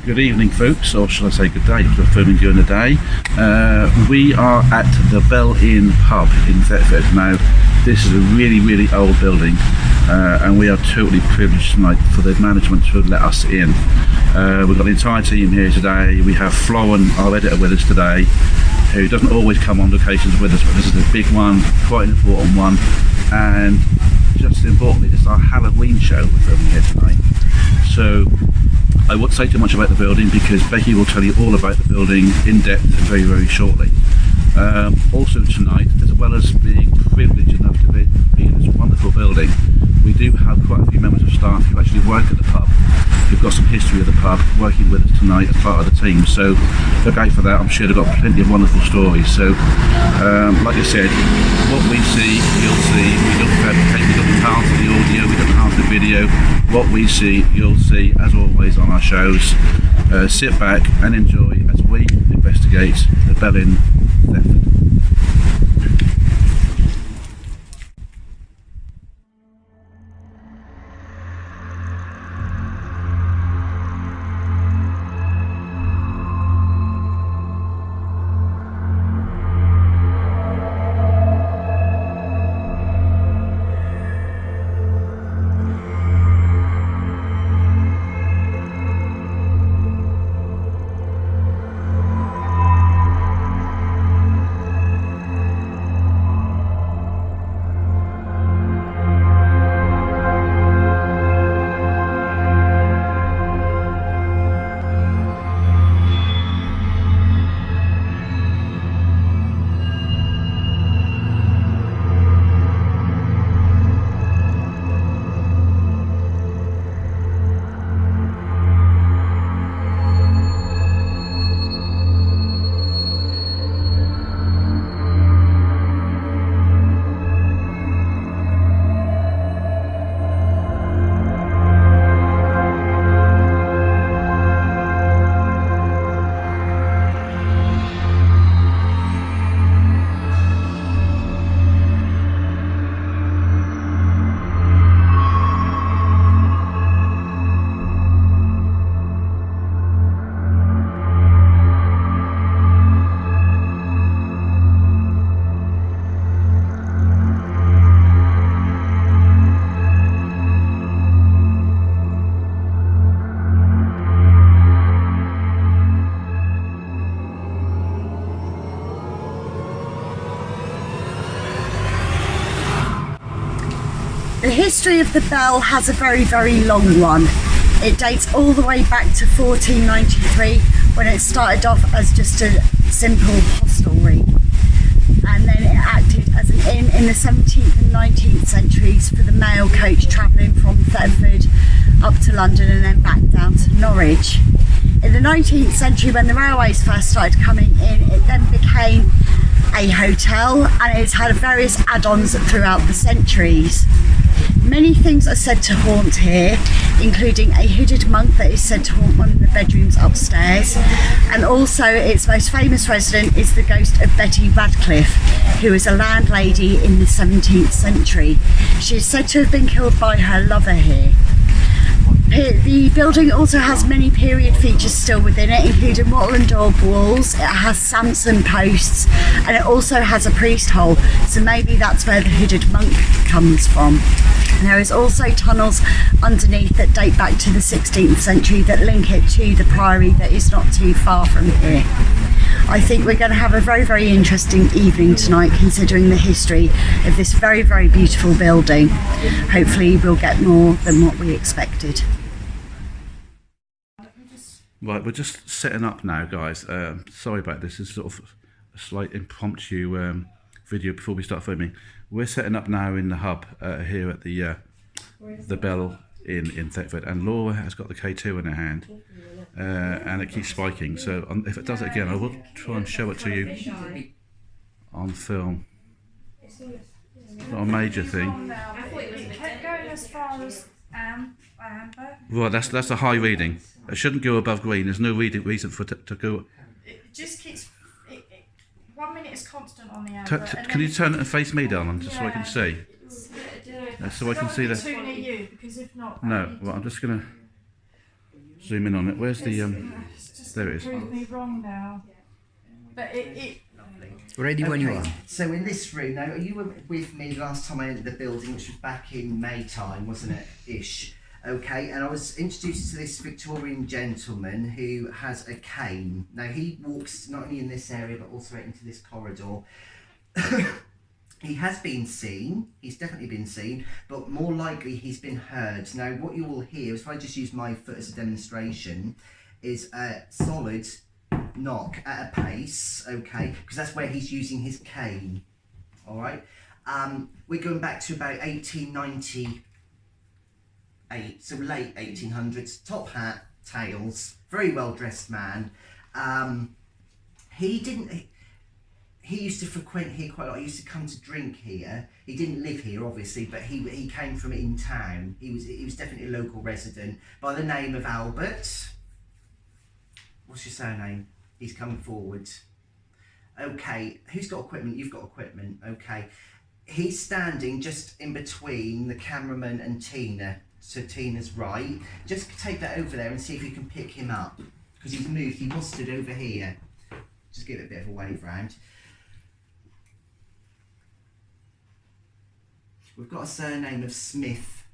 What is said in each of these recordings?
Good evening, folks, or shall I say good day, because we're filming during the day. We are at the Bell Inn pub in Thetford. Now, this is a really old building, and we are totally privileged tonight for the management to let us in. We've got the entire team here today. We have Florin, our editor, with us today, who doesn't always come on locations with us, but this is a big one, quite an important one, and just as importantly, it's our Halloween show we're filming here tonight. So I won't say too much about the building because Becky will tell you all about the building in depth very shortly. Also tonight, as well as being privileged enough to be in this wonderful building, we do have quite a few members of staff who actually work at the pub, who've got some history of the pub, working with us tonight as part of the team. So look out for that. I'm sure they've got plenty of wonderful stories. So like I said, what we see, you'll see. We don't fabricate, we don't half the audio, we don't half the video. What we see, you'll see, as always on our shows. Sit back and enjoy as we investigate the Bell Inn Thetford. The history of the Bell has a very long one. It dates all the way back to 1493 when it started off as just a simple hostelry, and then it acted as an inn in the 17th and 19th centuries for the mail coach travelling from Thetford up to London and then back down to Norwich. In the 19th century, when the railways first started coming in, it then became a hotel, and it's had various add-ons throughout the centuries. Many things are said to haunt here, including a hooded monk that is said to haunt one of the bedrooms upstairs, and also its most famous resident is the ghost of Betty Radcliffe, who was a landlady in the 17th century. She is said to have been killed by her lover here. The building also has many period features still within it, including wattle and daub walls. It has Samson posts, and it also has a priest hole, so maybe that's where the hooded monk comes from. There is also tunnels underneath that date back to the 16th century that link it to the priory that is not too far from here. I think we're going to have a very interesting evening tonight, considering the history of this very beautiful building. Hopefully we'll get more than what we expected. Right, we're just setting up now, guys. Sorry about this. It's sort of a slight impromptu video before we start filming. We're setting up now in the hub here at the Bell Inn in Thetford, and Laura has got the K2 in her hand, and it keeps spiking. So if it does it again, I will try and show it to you on film. It's not a major thing. It kept going as far as amber. Right, that's a high reading. It shouldn't go above green. There's no reason for it to go. It just keeps. 1 minute is constant on the amber. Can you turn it and face me, darling, just so I can see? So I can see that. Too near you, because if not. No, well, I'm just gonna. zoom in on it. Where's the It's just there it is. proved me wrong now. But it Ready when you are. So in this room, now you were with me last time I entered the building, which was back in May time, wasn't it? Ish. Okay, and I was introduced to this Victorian gentleman who has a cane. Now he walks not only in this area but also out into this corridor. He has been seen, he's definitely been seen, but more likely he's been heard. Now what you will hear, if I just use my foot as a demonstration, is a solid knock at a pace, okay, because that's where he's using his cane, all right? We're going back to about 1898, so late 1800s, top hat, tails, very well dressed man. He used to frequent here quite a lot. He used to come to drink here. He didn't live here, obviously, but he came from in town. He was definitely a local resident by the name of Albert. What's your surname? He's coming forward. Okay, who's got equipment? You've got equipment. Okay, he's standing just in between the cameraman and Tina. So Tina's right. Just take that over there and see if you can pick him up because he's moved. He was stood over here. Just give it a bit of a wave round. We've got a surname of Smith.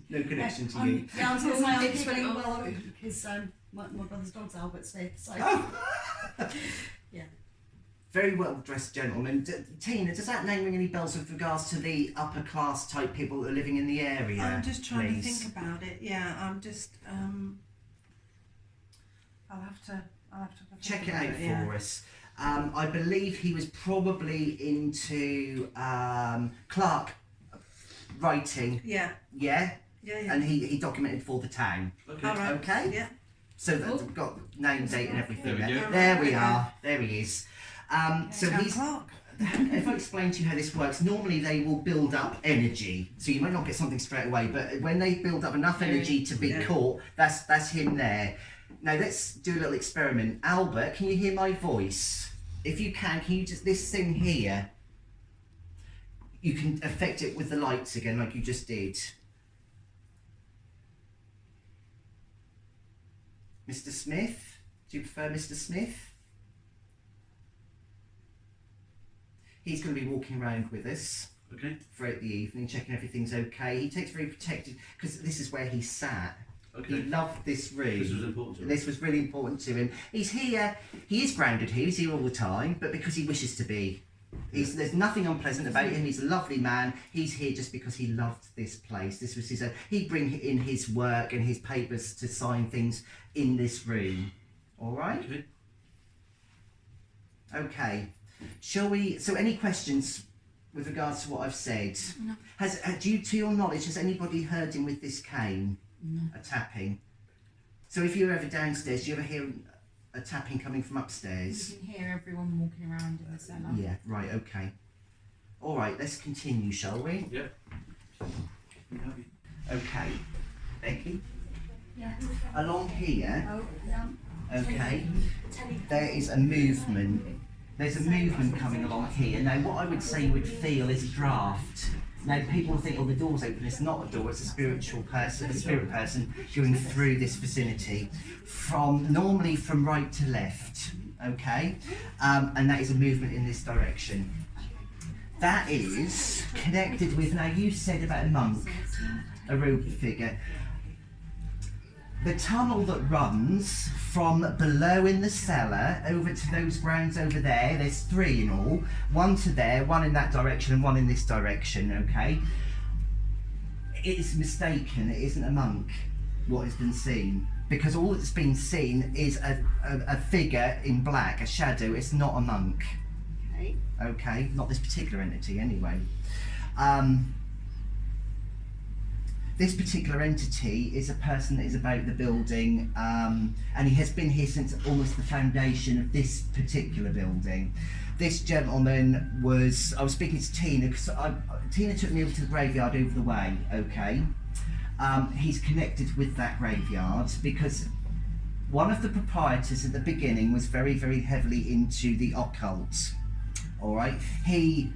No connection to you. Yeah, I was going to say I'm keeping well because my brother's dog's Albert Smith. So yeah. Very well dressed gentleman. Tina, does that name ring any bells with regards to the upper class type people that are living in the area? I'm just trying please? to think about it. Yeah, I'm just. I'll have to. Check it think out about yeah. for us. I believe he was probably into clerk writing. Yeah. Yeah. Yeah. And he documented for the town. Okay. All right. Okay. Yeah. So we've got name, date, and everything There we there. go. There we are. There he is. So Town he's. clerk. If I explain to you how this works, normally they will build up energy, so you might not get something straight away. But when they build up enough energy to be Yeah. caught, that's him there. Now let's do a little experiment. Albert, can you hear my voice? If you can you just this thing here? You can affect it with the lights again, like you just did. Mr. Smith, do you prefer Mr. Smith? He's going to be walking around with us Okay. throughout the evening, checking everything's okay. He takes very protected because this is where he sat. Okay. He loved this room. This was important to him. This was really important to him. He's here. He is grounded here. He's here all the time, but because he wishes to be. There's nothing unpleasant about him. He's a lovely man. He's here just because he loved this place. This was his own. He'd bring in his work and his papers to sign things in this room. All right. Okay. Okay. Shall we? So, any questions with regards to what I've said? No. Due to your knowledge, has anybody heard him with this cane? No. A tapping. So, if you're ever downstairs, do you ever hear a tapping coming from upstairs? You can hear everyone walking around in the cellar. Yeah. Right. Okay. All right. Let's continue, shall we? Yep. Okay. Becky. Yeah. Along here. Oh, yeah. Okay. There is a movement. There's a movement coming along here. Now, what I would say you would feel is a draft. Now, people think, oh, the door's open. It's not a door. It's a spiritual person, a spirit person going through this vicinity, normally from right to left. Okay, and that is a movement in this direction. That is connected with. Now, you said about a monk, a robed figure. The tunnel that runs from below in the cellar over to those grounds over there, there's 3 in all, 1 to there, 1 in that direction and 1 in this direction, okay? It is mistaken, it isn't a monk, what has been seen. Because all that's been seen is a figure in black, a shadow, it's not a monk. Okay. Okay, not this particular entity anyway. This particular entity is a person that is about the building, and he has been here since almost the foundation of this particular building. This gentleman was, I was speaking to Tina, because Tina took me over to the graveyard over the way, okay? He's connected with that graveyard because one of the proprietors at the beginning was very, very heavily into the occult, all right? He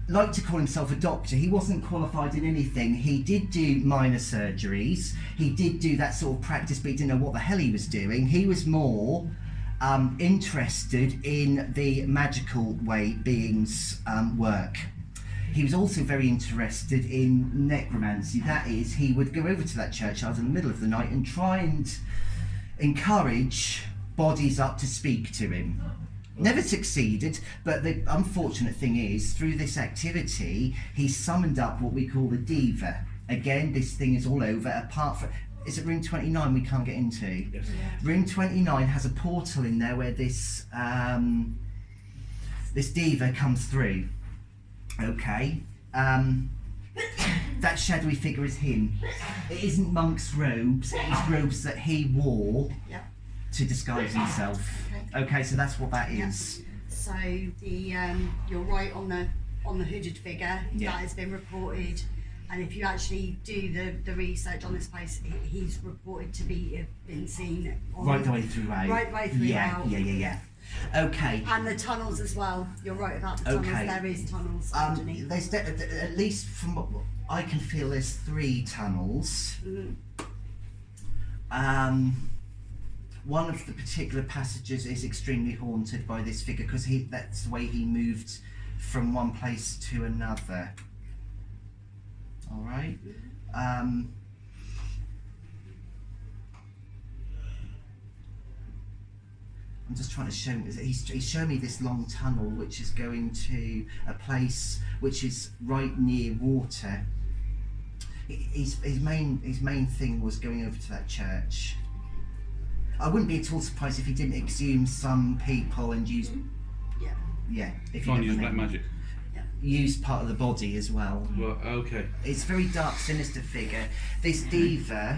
liked to call himself a doctor. He wasn't qualified in anything. He did do minor surgeries. He did do that sort of practice, but he didn't know what the hell he was doing. He was more interested in the magical way beings work. He was also very interested in necromancy. That is, he would go over to that churchyard in the middle of the night and try and encourage bodies up to speak to him. Never succeeded, but the unfortunate thing is, through this activity, he summoned up what we call the diva. Again, this thing is all over, apart from... Is it room 29 we can't get into? Yes. Room 29 has a portal in there where this this diva comes through. Okay. That shadowy figure is him. It isn't monk's robes, it's robes that he wore Yep. to disguise himself. Okay, so that's what that is. So the you're right on the hooded figure. Yeah. That has been reported, and if you actually do the research on this place, he's reported to be been seen on Right the way throughout. Right the way throughout. Yeah. Okay. And the tunnels as well. You're right about the tunnels. Okay. There is tunnels underneath. There's at least from what I can feel, there's 3 tunnels. One of the particular passages is extremely haunted by this figure because that's the way he moved from one place to another. All right. I'm just trying to show him. He's showing me this long tunnel which is going to a place which is right near water. His main thing was going over to that church. I wouldn't be at all surprised if he didn't exhume some people and use, Yeah. if you Trying know to use what I black mean. magic. Use part of the body as well. Well, okay. It's a very dark, sinister figure. This diva,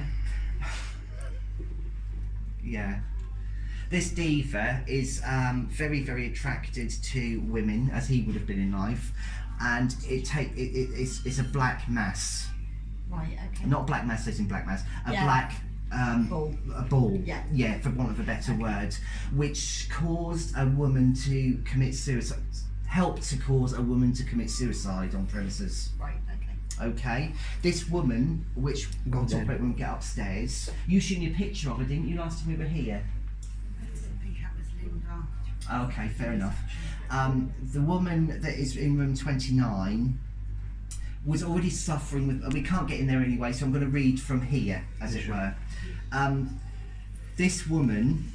this diva is very, very attracted to women, as he would have been in life, and it's a black mass. Right. Okay. Not black mass as in black mass, a Yeah. black Ball. a ball, Yeah. for want of a better word, which caused a woman to commit suicide, helped to cause a woman to commit suicide on premises. Right. Okay. Okay, this woman, which we'll talk about when we get upstairs, you showed me a picture of her, didn't you, last time we were here? I think that was Linda. Okay, fair enough. The woman that is in room 29 was already suffering with, we can't get in there anyway, so I'm going to read from here, as it were. This woman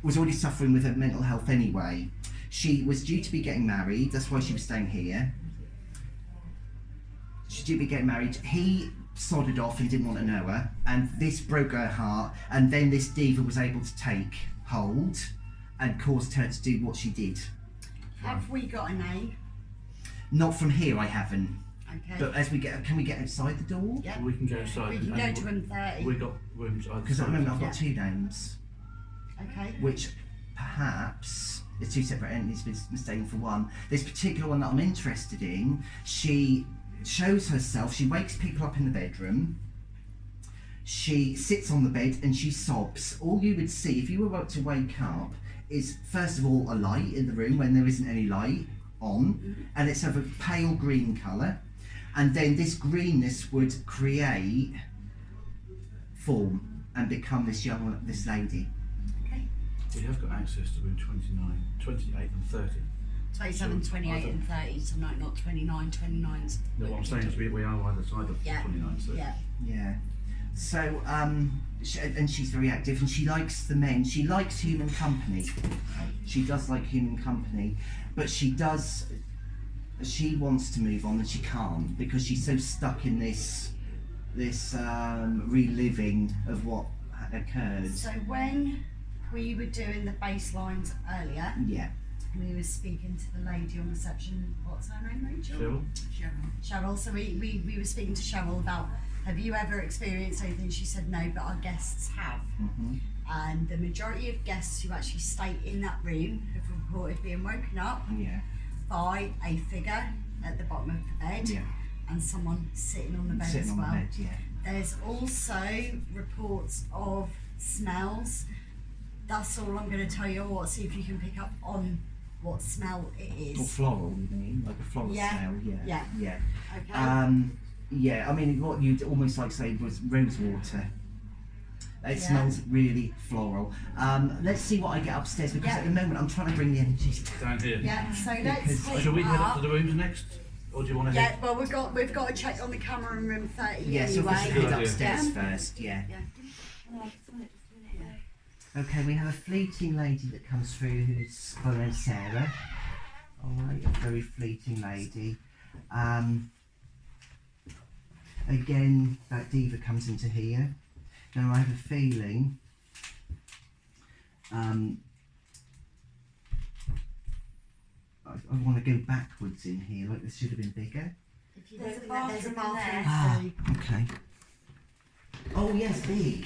was already suffering with her mental health anyway. She was due to be getting married, that's why she was staying here. She was due to be getting married. He sodded off and didn't want to know her, and this broke her heart, and then this diva was able to take hold and caused her to do what she did. Have we got a name? Not from here, I haven't. Okay. But as we get, can we get outside the door? Yeah. We can go inside. We can go to room 30. We got rooms. Because at the moment I've got 2 names, Okay. which perhaps is 2 separate entities mistaken for one. This particular one that I'm interested in, she shows herself, she wakes people up in the bedroom, she sits on the bed and she sobs. All you would see if you were about to wake up is, first of all, a light in the room when there isn't any light on, and it's of a pale green colour, and then this greenness would create form and become this lady. Okay. We have got access to room 29, 28 and 30. 27, 28 and 30, so no, not 29, 29's. No, what I'm saying is we are either side of Yeah. 29. So Yeah. Yeah. So, and she's very active, and she likes the men. She likes human company. She does like human company, but she wants to move on and she can't because she's so stuck in this reliving of what occurred. So when we were doing the baselines earlier, Yeah. we were speaking to the lady on reception. What's her name, Rachel? Cheryl? Cheryl. So we were speaking to Cheryl about, have you ever experienced anything? She said no, but our guests have. Mm-hmm. And the majority of guests who actually stay in that room have reported being woken up Yeah. by a figure at the bottom of the bed Yeah. and someone sitting on the bed Sitting as on well. the bed. Yeah. There's also reports of smells. That's all I'm going to tell you, or see if you can pick up on what smell it Or is. floral, you mean? Like a floral Yeah. smell, yeah. Yeah. Yeah. Okay. Yeah, I mean, what you'd almost like say was rose water. It Yeah. smells really floral. Let's see what I get upstairs, because Yeah. at the moment I'm trying to bring the energies Down here. Yeah. So let's Because- take Shall we head up up. to the rooms next? Or do you want to Yeah. head? Well, we've got to check on the camera in room 30 Yeah, so anyway. we should Good head idea. upstairs Yeah. first, yeah. Yeah. Okay, we have a fleeting lady that comes through who's by the name Sarah. Alright, a very fleeting lady. Again, that diva comes into here. Now I have a feeling I want to go backwards in here, like this should have been bigger. If you There's look a at that, there's a bathroom in bathroom. there. too. Okay. Oh yes, big.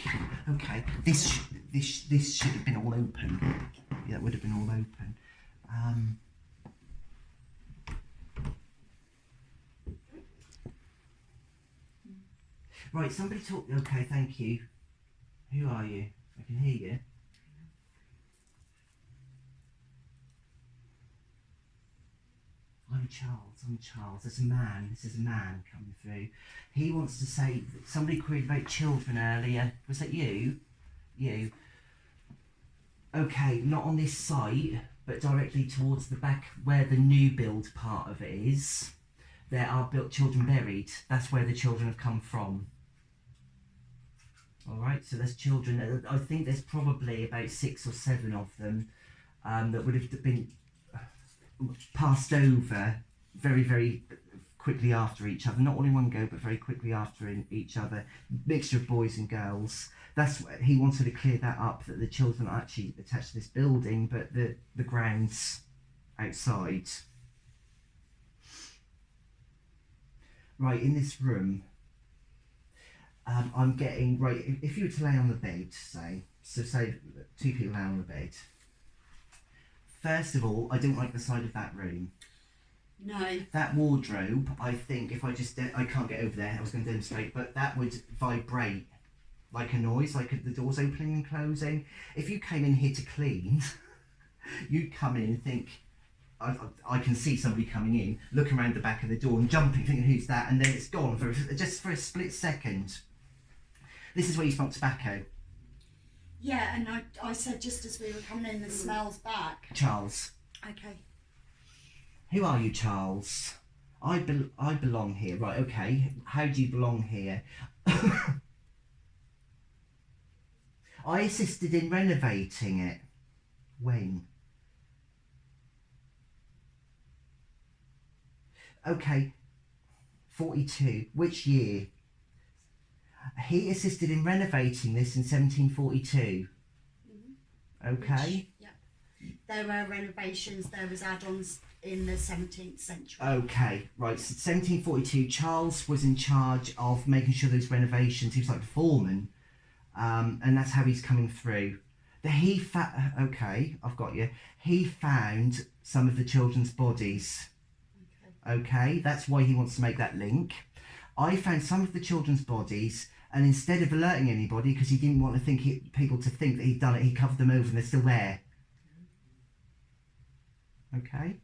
Okay, this should have been all open. Yeah, it would have been all open. Right, somebody talk. Okay, thank you. Who are you? I can hear you. I'm Charles. There's a man. This is a man coming through. He wants to say, somebody queried about children earlier. Was that you? You. Okay, not on this site, but directly towards the back where the new build part of it is. There are children buried. That's where the children have come from. Alright, so there's children. I think there's probably about 6 or 7 of them that would have been passed over very, very quickly after each other. Not all in one go, but very quickly after each other. Mixture of boys and girls. That's what he wanted to clear that up, that the children are actually attached to this building, but the grounds outside. Right, in this room, I'm getting, right, if you were to lay on the bed, say 2 people lay on the bed. First of all, I don't like the side of that room. No. That wardrobe, I think, if I can't get over there, I was going to demonstrate, but that would vibrate like a noise, like the doors opening and closing. If you came in here to clean, you'd come in and think, I can see somebody coming in, looking around the back of the door and jumping, thinking, who's that? And then it's gone just for a split second. This is where you smoke tobacco. Yeah, and I said just as we were coming in, the smell's back. Charles. Okay. Who are you, Charles? I belong here. Right, okay. How do you belong here? I assisted in renovating it. When? Okay. 42. Which year? He assisted in renovating this in 1742. Okay. Yeah. There were renovations, there was add-ons in the 17th century. Okay, right. So 1742, Charles was in charge of making sure those renovations. He was like the foreman, and that's how he's coming through. Okay, I've got you. He found some of the children's bodies. Okay, that's why he wants to make that link. I found some of the children's bodies, and instead of alerting anybody, because he didn't want to people to think that he'd done it, he covered them over, and they're still there. Okay.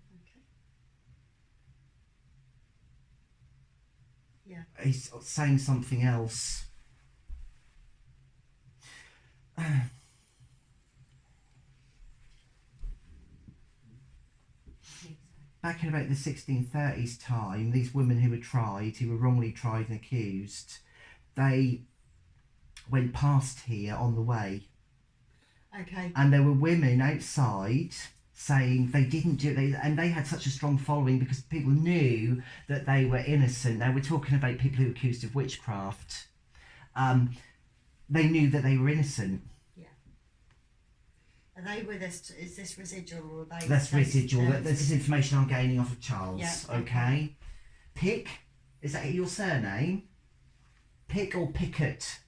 Yeah. He's saying something else. Back in about the 1630s time, these women who were wrongly tried and accused, they went past here on the way. Okay. And there were women outside saying they didn't do it, and they had such a strong following because people knew that they were innocent. They were talking about people who were accused of witchcraft. They knew that they were innocent. Yeah. Are they with us? Is this residual or are they? That's residual. This is information I'm gaining off of Charles. Yeah. Okay. Pick, is that your surname? Pick or Pickett?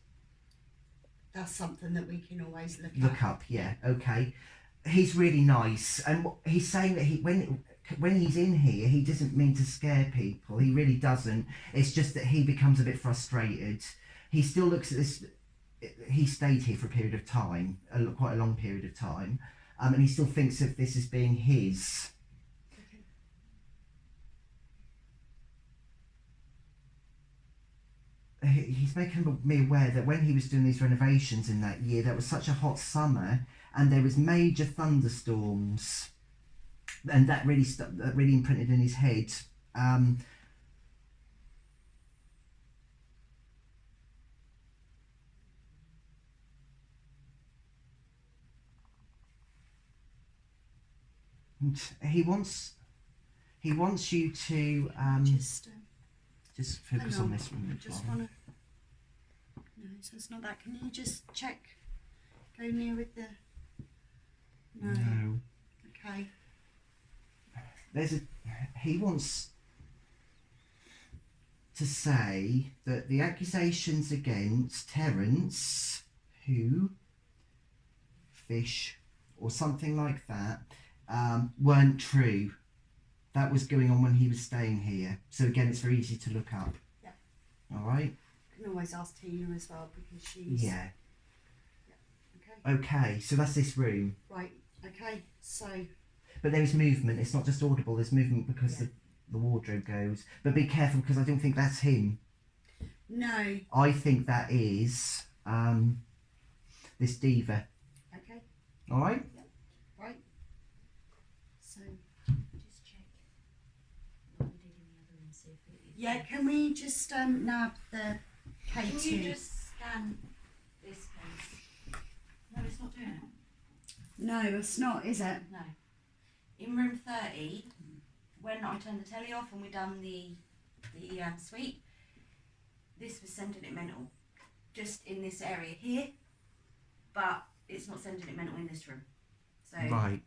That's something that we can always look Look up, yeah. Okay. He's really nice, and he's saying that when he's in here, he doesn't mean to scare people. He really doesn't. It's just that he becomes a bit frustrated. He still looks at this. He stayed here for a period of time, quite a long period of time. and he still thinks of this as being his. He's making me aware that when he was doing these renovations in that year, there was such a hot summer and there was major thunderstorms, and that really that really imprinted in his head. And he wants you to just focus on this one. Just wanna. No, so it's not that. Can you just check? Go near with the. No. Okay. He wants to say that the accusations against Terence, Fish, or something like that, weren't true. That was going on when he was staying here. So again, it's very easy to look up. Yeah. All right. You can always ask Tina as well because she's. Yeah. Okay. Okay. So that's this room. Right. Okay. So. But there is movement. It's not just audible. There's movement because the wardrobe goes. But be careful because I don't think that's him. No. I think that is this diva. Okay. All right. Yep. Right. So. Just check what we did in the other room, see if it. Yeah. Can we just nab the K2? Can you just scan this case? No, it's not doing it. No, it's not, is it? No. In room 30, when I turned the telly off and we done the suite, this was sending it mental, just in this area here, but it's not sending it mental in this room. So Right.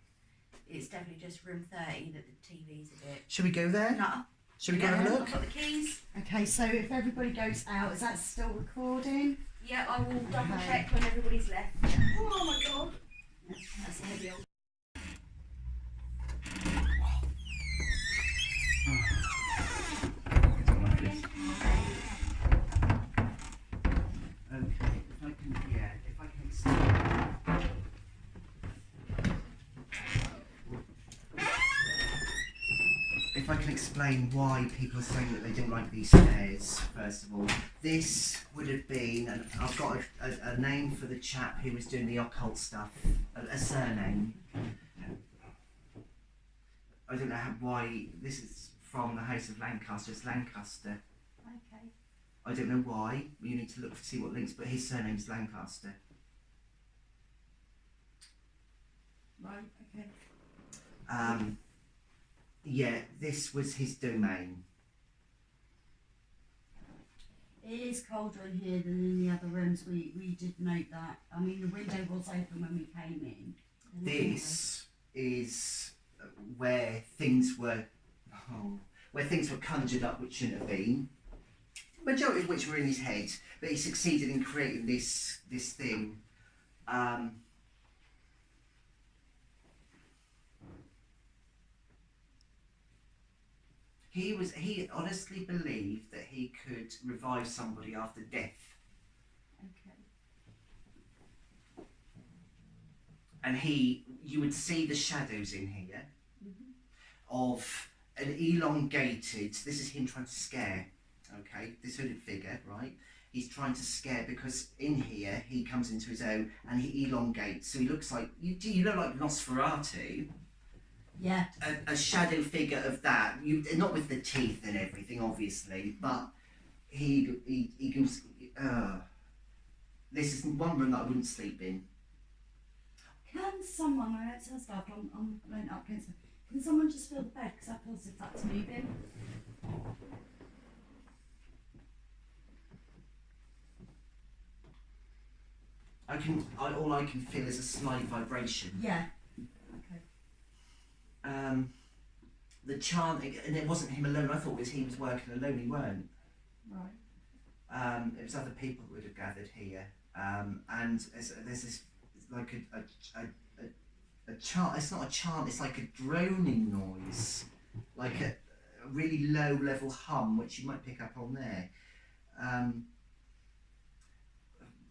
it's definitely just room 30 that the TV's a bit. Should we go there? No. Should we go have a look? I've got the keys. Okay. So if everybody goes out, is that still recording? Yeah, I will double Okay. check when everybody's left. Oh my god. That's a heavy old. Okay, if I can explain why people are saying that they don't like these stairs, first of all. This would have been, and I've got a name for the chap who was doing the occult stuff, a surname. I don't know why, this is from the House of Lancaster, it's Lancaster. Okay. I don't know why. You need to look to see what links, but his surname's Lancaster. Right. Okay. Yeah, this was his domain. It is colder in here than in the other rooms. We did note that. I mean, the window was open when we came in. This is where things were conjured up which shouldn't have been. Majority of which were in his head, but he succeeded in creating this thing. He honestly believed that he could revive somebody after death. Okay. And you would see the shadows in here of an elongated, this is him trying to scare, okay, this hooded figure, right? He's trying to scare because in here he comes into his own and he elongates, so he looks like, you look like Nosferatu. Yeah. A shadow figure of that, not with the teeth and everything, obviously, but he goes, this is one room that I wouldn't sleep in. Can someone, I know it sounds bad, I'm going up against it. Can someone just fill the bed? Because that feels as if that's moving. All I can feel is a slight vibration. Yeah. Okay. The chant, and it wasn't him alone. I thought he was working alone. He weren't. Right. It was other people that would have gathered here, and there's this like a chant. It's not a chant. It's like a droning noise, like a really low level hum, which you might pick up on there.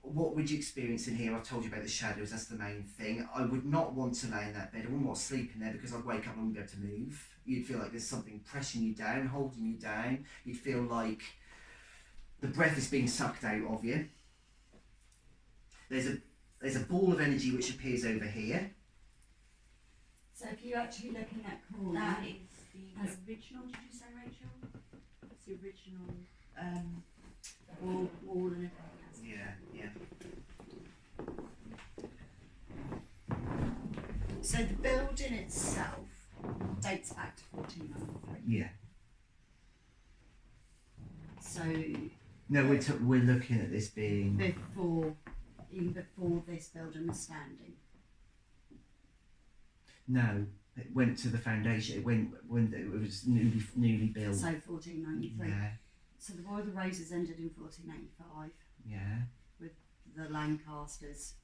what would you experience in here? I've told you about the shadows, that's the main thing. I would not want to lay in that bed, I wouldn't want to sleep in there because I'd wake up and wouldn't be able to move. You'd feel like there's something pressing you down, holding you down. You'd feel like the breath is being sucked out of you. There's a ball of energy which appears over here. So if you're actually looking at corner, That is the original, did you say, Rachel? It's the original wall and everything else. Yeah. so the building itself dates back to 1493. Yeah. So No, we're looking at this being... even before this building was standing. No, it went to the foundation. It went when it was newly built. So 1493. Yeah, So the War of the Roses ended in 1485 yeah. with the Lancasters.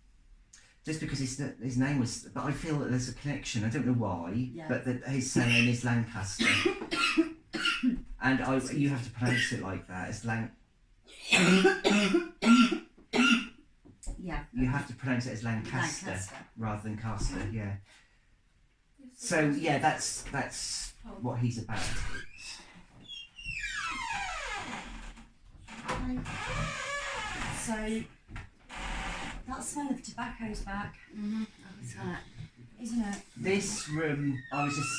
Just because his name was, but I feel that there's a connection. I don't know why, Yeah. but that his surname is Lancaster, and you have to pronounce it like that. It's Yeah. You have to pronounce it as Lancaster, Lancaster. rather than Caster. Yeah. So yeah, that's what he's about. So that smell of tobacco's back. That's that, isn't it? This room, I was just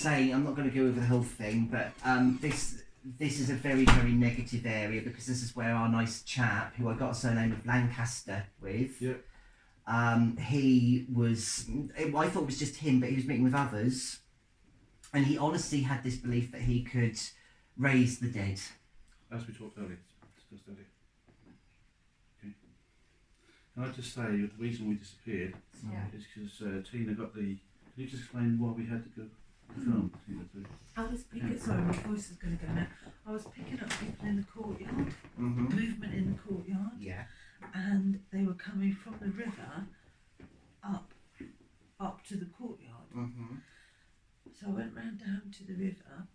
saying, I'm not going to go over the whole thing, but this is a very, very negative area because this is where our nice chap, who I got a surname of Lancaster with, he was, I thought it was just him, but he was meeting with others, and he honestly had this belief that he could raise the dead. As we talked earlier, discussed earlier. Okay. Can I just say the reason we disappeared is because Tina got the. Can you just explain why we had to go film? Tina, too? I was picking, sorry, my voice is going to go now. I was picking up people in the courtyard, movement in the courtyard, Yeah. and they were coming from the river up to the courtyard. So I went round down to the river,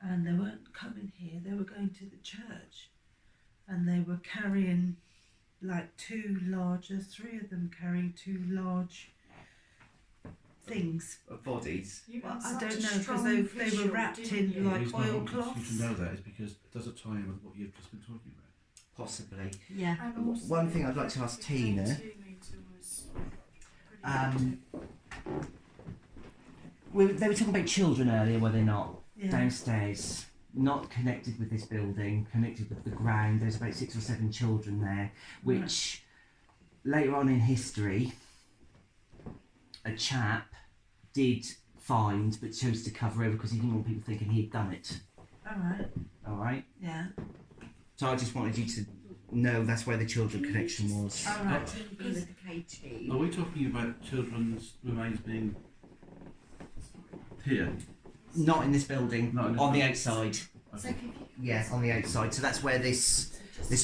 and they weren't coming here, they were going to the church, and they were carrying like three of them carrying two large things. Bodies. Well, I don't know, because they were wrapped in The like reason I want you oilcloths. to know that is because it does a tie in with what you've just been talking about. Possibly. Yeah. One thing I'd like to ask Tina. They were talking about children earlier, were they not? Yeah. Downstairs, not connected with this building, connected with the ground. There's about 6 or 7 children there, which later on in history, a chap did find but chose to cover over because he didn't want people thinking he'd done it. Alright, Alright? yeah. So I just wanted you to know that's where the children connection was. Alright. With the KT. Are we talking about children's remains being here? Not in this building, Not in this on the building. outside. Okay. Yeah, on the outside. So that's where this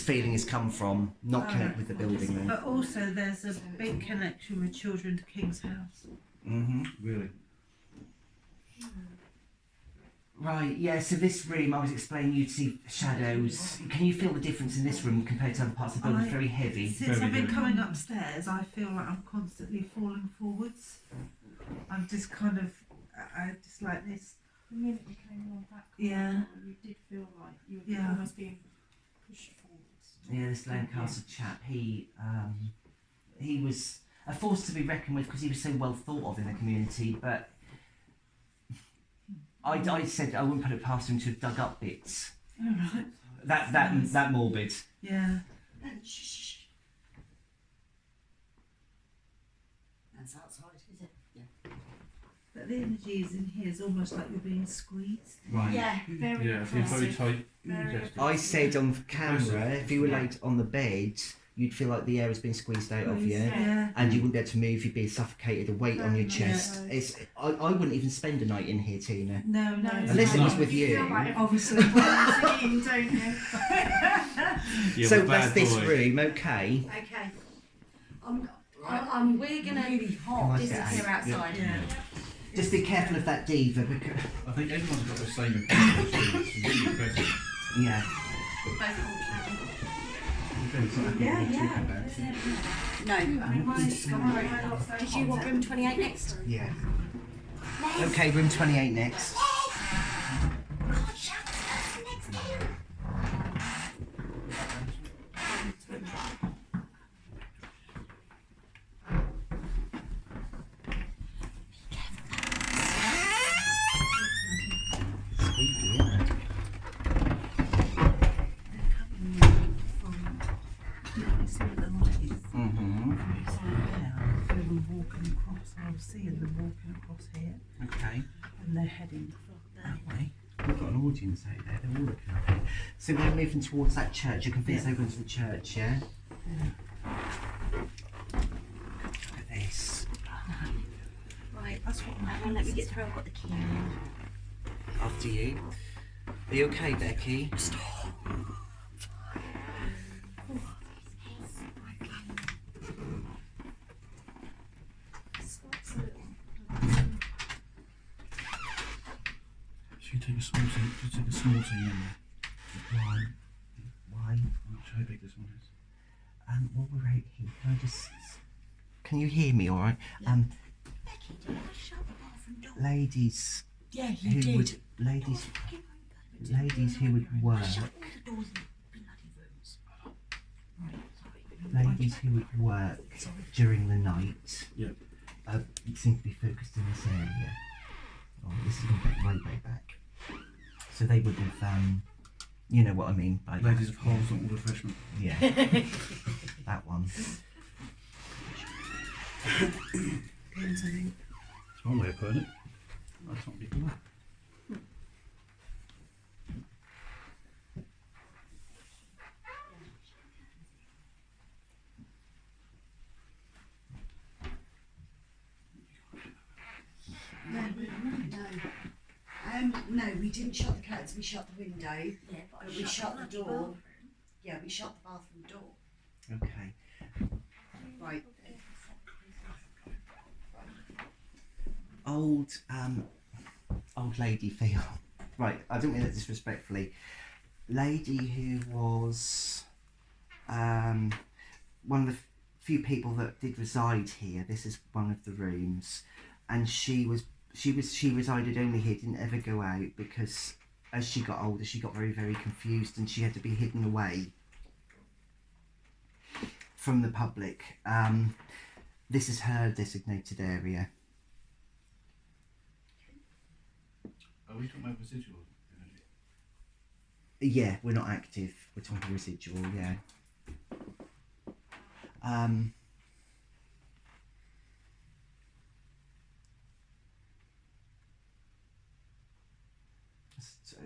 feeling has come from, not connect with the building then. But also there's a big connection with children to King's House. Really? Right, yeah, so this room, I was explaining, you'd see shadows. Can you feel the difference in this room compared to other parts of the building? It's very heavy. Since Very I've been heavy. coming upstairs, I feel like I'm constantly falling forwards. I'm just kind of, I just like this. The minute you came along that Yeah. corridor, you did feel like you were Yeah. almost being pushed forwards. Yeah, this Lancaster chap, he was a force to be reckoned with because he was so well thought of in the community, but I said I wouldn't put it past him to have dug up bits. Alright. That morbid. Yeah. Shh. That's outside, is it? Yeah. But the energy is in here is almost like you're being squeezed. Right. Yeah. Very Yeah, it's been very oppressive. tight. Very Yes. I said on camera, if you were laid on the bed, you'd feel like the air has been squeezed out of you. Yeah. And you wouldn't be able to move, you'd be suffocated, a weight on your Yeah. chest. I wouldn't even spend a night in here, Tina. No. Unless it was with You you. feel like obviously in, don't you? Yeah, So but that's bad this boy. room, okay. Okay. We're gonna Really hot. disappear outside. Yeah. Just be careful of that diva, because, I think everyone's got the same opinion. It's really impressive. yeah. Both on camera. No. Did you want room 28 next? Yeah. Okay, room 28 next. Seeing them walking across here, Okay. and they're heading that way. We've got an audience out there, they're all looking up here. So we're moving towards that church. You can feel it's open to the church, yeah? Look at this. Right, that's what I'm on. Let me get through. I've got the key. After you. Are you okay, Becky? Should you take a small tea? Just take a small tea in there. Why? Why? I'm not sure how big this one is. While we're out here, can I just... Can you hear me alright? Becky, did I shut the bathroom door? Ladies Yeah, who would... Ladies who would work... Shut all the doors in the bloody rooms. Ladies who would work during the night... Yep. Seem to be focused in this area. Oh, this is going back, way back. So they would have, you know what I mean by Ladies of holes, not all refreshment. Yeah. That one. It's one way of putting it. That's not people like. No, we didn't shut the curtains, we shut the window, Yeah, but we shut the door. Yeah, we shut the bathroom door. Okay. Right. Old lady feel. Right, I don't mean that disrespectfully. Lady who was one of the few people that did reside here. This is one of the rooms, and she resided only here, didn't ever go out, because as she got older she got very, very confused and she had to be hidden away from the public. This is her designated area. Are we talking about residual? Yeah, we're not active, we're talking residual, yeah.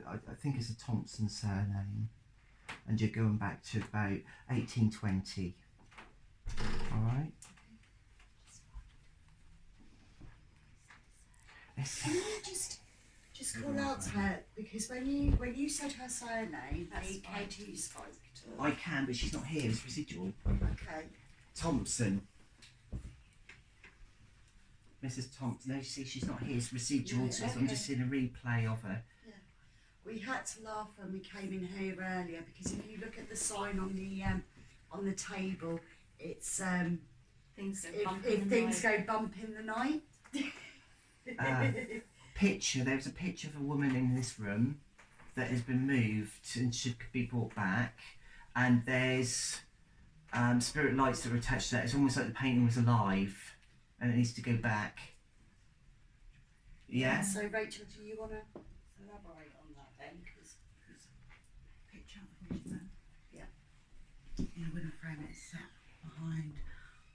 I think it's a Thompson surname, and you're going back to about 1820. All right. Can you just call out to her, because when you said her surname, the K2 spoke to her. I can, but she's not here. It's residual. Okay. Thompson. Mrs. Thompson. No, you see, she's not here. It's residual. Yeah, So I'm okay. just seeing a replay of her. We had to laugh when we came in here earlier, because if you look at the sign on the table, it's Things if things go bump in the night. Picture. There was a picture of a woman in this room that has been moved and should be brought back, and there's spirit lights that are attached to that. It's almost like the painting was alive, and it needs to go back. Yeah. So Rachel, do you want to elaborate on that then? Cause Picture of the woman. Yeah. In a wooden frame, it's set behind.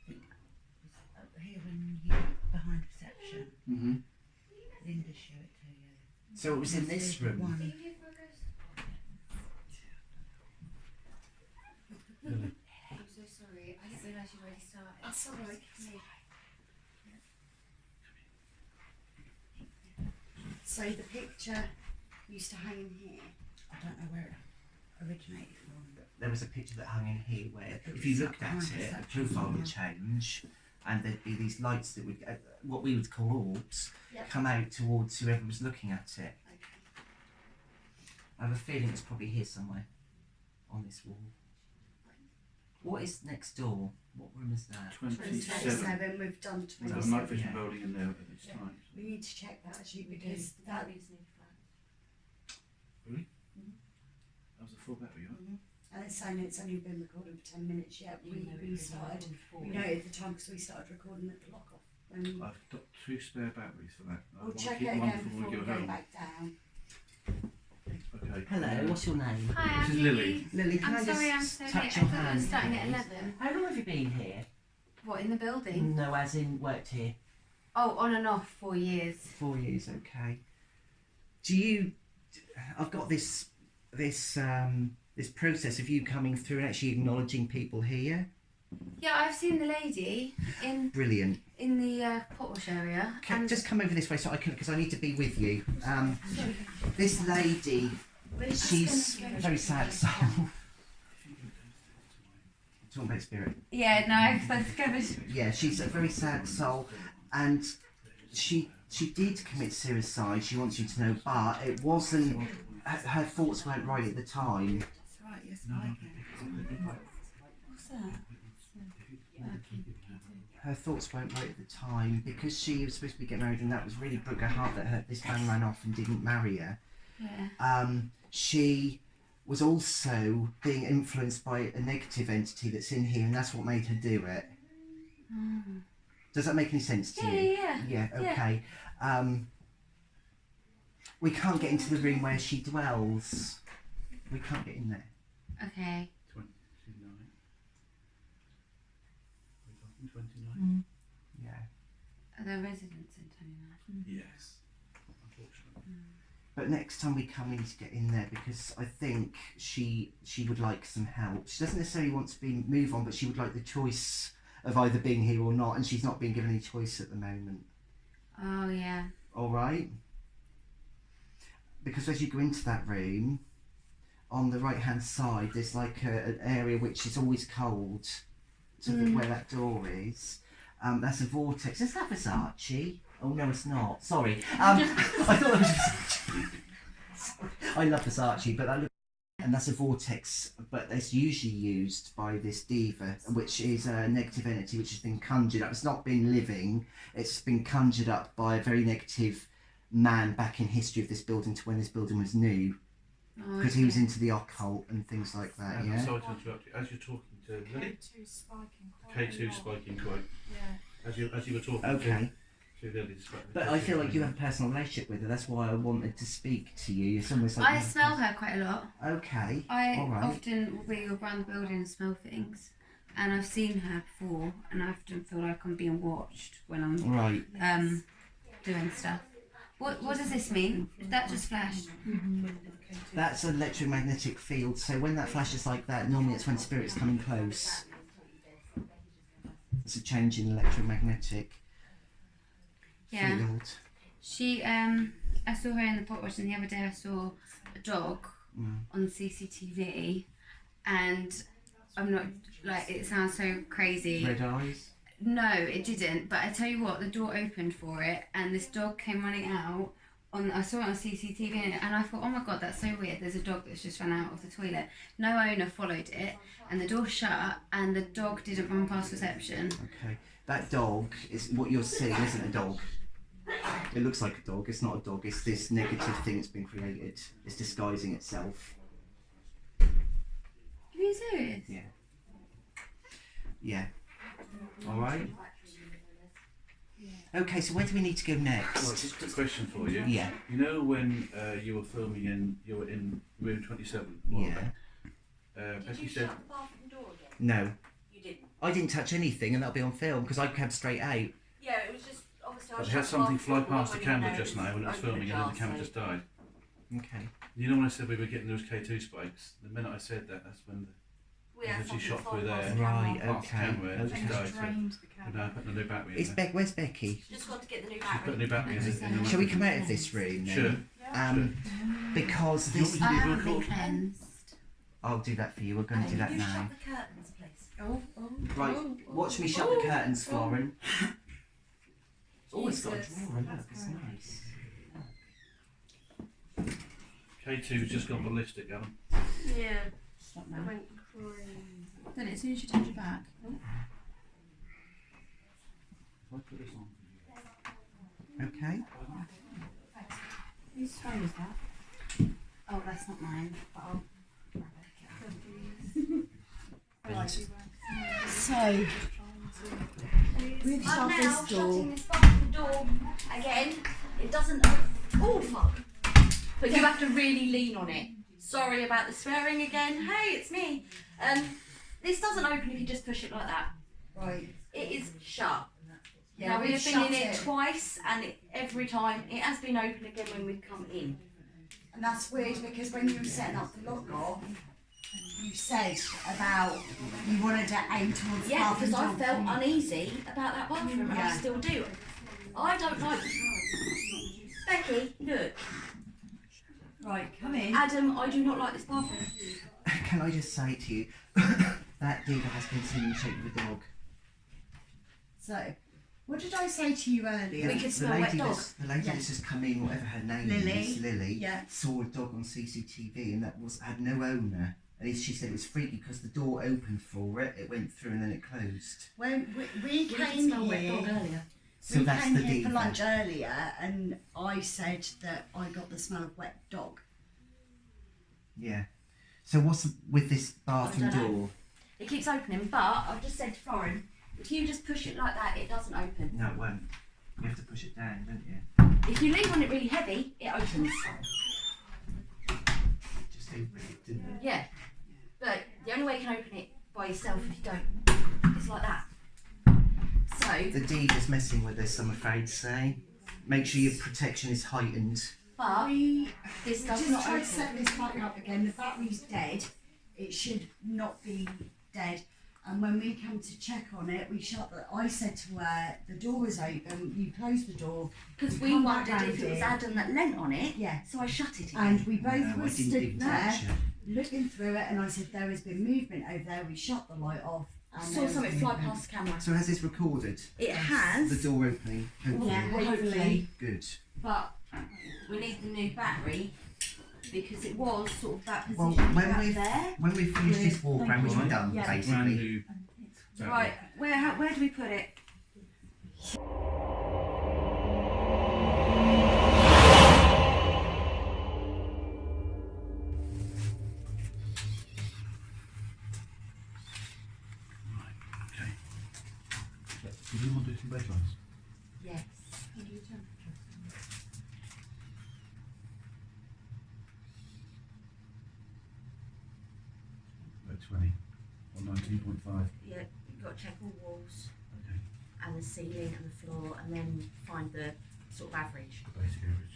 It was up here when you behind reception. Mm-hmm. Linda showed it to you. So it was in this room. One. I'm so sorry. I didn't realise you already started. That's all right. So the picture used to hang in here. I don't know where it originated from. There was a picture that hung in here where, if you looked at it, the profile would change, and there'd be these lights that would, what we would call orbs, Yep. come out towards whoever was looking at it. Okay. I have a feeling it's probably here somewhere on this wall. What is next door? What room is that? 27. 27, we've done We have a 27. night vision Yeah. building in there at this time. We need to check that actually because that is new flat. Really? That was a full battery, huh? and it's saying it's only been recorded for 10 minutes yet. We started, we noted the time because we started recording at the lock off. I've got 2 spare batteries for that. I We'll want to check keep it one again before we go home. back down. Okay. Hello, what's your name? Hi, This is Lily. Lily, can I'm I sorry, I'm just so late. touch I your thought it hand? was starting at please? 11. How long have you been here? What, in the building? No, as in worked here. Oh, on and off 4 years. 4 years, okay. Do you? I've got this process of you coming through and actually acknowledging people here. Yeah, I've seen the lady Brilliant. in the pot wash area. Okay, just come over this way so I can, because I need to be with you. This lady, she's a very sad soul. Talking about spirit. Yeah, no, I discovered. Yeah, she's a very sad soul, and she did commit suicide. She wants you to know, but it wasn't. Her thoughts weren't right at the time. That's right, yes, What's that? Her thoughts weren't right at the time because she was supposed to be getting married, and that was really broke her heart that this man ran off and didn't marry her. Yeah. She was also being influenced by a negative entity that's in here, and that's what made her do it. Mm. Does that make any sense to Yeah, you? yeah. Yeah, okay. We can't get into the room where she dwells. We can't get in there. Okay. 29. We're talking 29? Yeah. Are there residents in 29? Yes. Unfortunately. But next time we come, we need to get in there because I think she would like some help. She doesn't necessarily want to move on, but she would like the choice of either being here or not, and she's not being given any choice at the moment. Oh, yeah. All right? Because as you go into that room, on the right-hand side, there's like an area which is always cold to where that door is. That's a vortex. Is that Versace? Oh, no, it's not. Sorry. I thought it was I love Versace, but that and that's a vortex, but it's usually used by this diva, which is a negative entity which has been conjured up. It's not been living, it's been conjured up by a very negative man back in history of this building to when this building was new, because he was into the occult and things like that. I'm Yeah. sorry to interrupt you. As you're talking to Lily, K2 spiking quite K2 a lot. spiking quite. Yeah. As you were talking Okay. to Lily, despite the But I feel like you have a personal relationship with her. That's why I wanted to speak to you. It's almost like I smell her quite a lot. Okay. I All right. often will be around the building and smell things. And I've seen her before, and I often feel like I'm being watched when I'm Right. doing stuff. What does this mean? Did that just flash? That's an electromagnetic field. So when that flashes like that, normally it's when spirit's coming close. It's a change in electromagnetic Yeah. field. She I saw her in the pot wash, and the other day I saw a dog on CCTV, and I'm not like, it sounds so crazy. Red eyes. No, it didn't. But I tell you what, the door opened for it, and this dog came running out. I saw it on CCTV, and I thought, oh my god, that's so weird. There's a dog that's just run out of the toilet. No owner followed it, and the door shut, and the dog didn't run past reception. Okay. That dog is what you're seeing, isn't a dog. It looks like a dog. It's not a dog. It's this negative thing that's been created. It's disguising itself. Are you serious? Yeah. Yeah. All right. Okay. So where do we need to go next? Well, just a quick question for you. Yeah. You know when you were filming you were in room 27? Yeah. Becky said, the bathroom door again? No. You didn't. I didn't touch anything, and that'll be on film because I came straight out. Yeah, it was just obviously. but they had something fly past the camera just now when it was filming, and then the camera just died. Okay. You know when I said we were getting those K2 spikes? The minute I said that, that's when she shot through there. Right. Past the Okay. camera and it just Okay. died. So Drained the we're camera. now putting a new battery in It's there. Where's Becky? Just got to get the new She's put a battery. new battery in. Shall we come out of this room then? Sure. Because Do you want this. me I to leave a haven't been record? cleansed. I'll do that for you. We're going to do that You now. shut the curtains, please. Right. Watch me shut the curtains, Florin. Oh, it's got a Jesus. drawer. Look, it's nice. K2's just gone ballistic, Alan. Yeah. Stop now. I went crazy. Put it as soon as you turn your back. Okay. Whose phone is that? Oh, that's not mine, but I'll grab it. Right. So, we've shut I'm now this door. shutting this fucking door again. It doesn't. Oh fuck! But you have to really lean on it. Sorry about the swearing again. Hey, it's me. This doesn't open if you just push it like that. Right. It is shut. Yeah, Now we we've have been shut in it it. twice, and every time it has been open again when we've come in. And that's weird because when you were setting up the lock off, you said about you wanted to aim towards the Yeah, because I bathroom felt door. uneasy about that bathroom, and I Yeah. still do. I don't like. Becky, look. Right, come in. Adam, I do not like this bathroom. Can I just say to you, that diva has been seen in the shape of a dog. So, what did I say to you earlier? We could smell wet dog. The lady Yeah. that's just come in, whatever her name Lily. is, Lily, Yeah. saw a dog on CCTV and had no owner. And she said it was freaky because the door opened for it, it went through and then it closed. When we We could came smell wet dog here, earlier. So we that's came the here diva. for lunch earlier, and I said that I got the smell of wet dog. Yeah. So what's with this bathroom I don't know. door? It keeps opening, but I've just said to Florin, if you just push it like that, it doesn't open. No, it won't. You have to push it down, don't you? If you lean on it really heavy, it opens. Just open it, didn't it? Yeah. But the only way you can open it by yourself if you don't is like that. So, The diva's messing with us, I'm afraid to say. Make sure your protection is heightened. but We this does just not tried open. to set this back up again. The battery's dead. It should not be dead. And when we come to check on it, I said to her, the door was open, you closed the door. Because we come back wondered if round it was here. Adam that leant on it. Yeah. So I shut it again. And we both No, I were didn't stood even there, touch it. looking through it, and I said, there has been movement over there. We shut the light off. And saw there was something fly movement. past the camera. So has this recorded? It has. The door opening? Hopefully. Yeah, Hopefully. Good. But we need the new battery because it was sort of that Well, position when back we've there. when we've finished this walk around, which we've done Yeah. Brand basically, new. Right, where do we put it? Okay. Do you want to do some bed lines? Yes. About 20 or 19.5. Yeah, you've got to check all walls Okay. and the ceiling and the floor and then find the sort of average. The basic average.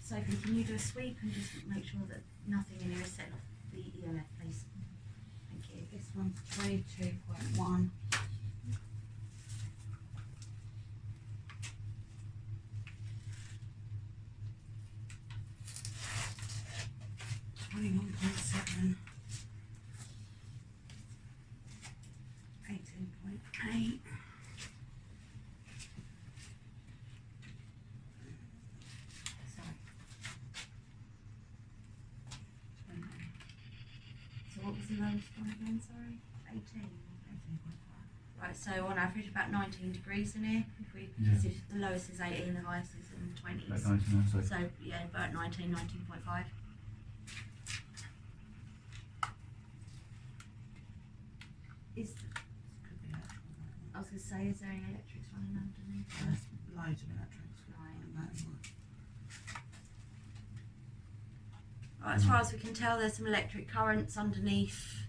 Sophie, can you do a sweep and just make sure that nothing in here is setting off the EMF, please? Thank you. This one's 22.1. $21.7. 18.8. Sorry. So what was the lowest one again, sorry? 18. 18.5. Right, so on average about 19 degrees in here. If we Yeah. consider the lowest is 18, the highest is in the 20s. About 19 now, so So yeah, about 19, 19.5. Is I was going to say, is there any electrics running underneath? There's loads of electrics. Right, as far as we can tell, there's some electric currents underneath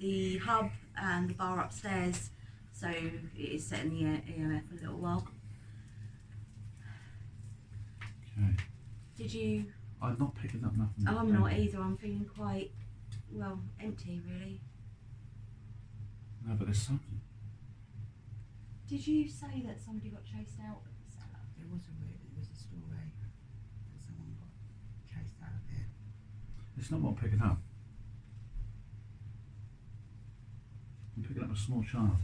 the hub and the bar upstairs, so it is setting the EMF a little while. okay. Did you? I'm not picking up nothing. Oh, I'm not either. I'm feeling quite, well, empty really. No, but there's something. Did you say that somebody got chased out of the cellar? There was a story that someone got chased out of it. It's not what I'm picking up. I'm picking up a small child.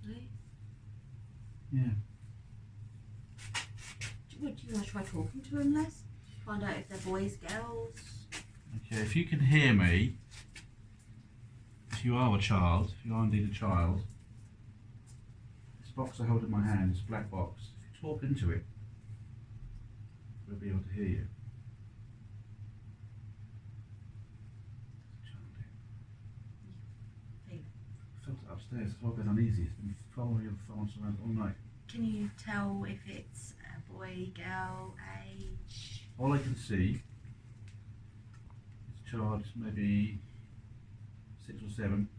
Really? Yeah. Would you want to try talking to them, Les? Find out if they're boys, girls. Okay, if you can hear me, if you are a child, if you are indeed a child, this box I hold in my hand, this black box, if you talk into it, we'll be able to hear you. I felt it upstairs, it's all been uneasy, it's been following us around all night. Can you tell if it's a boy, girl, age? All I can see is a child maybe 6 or 7,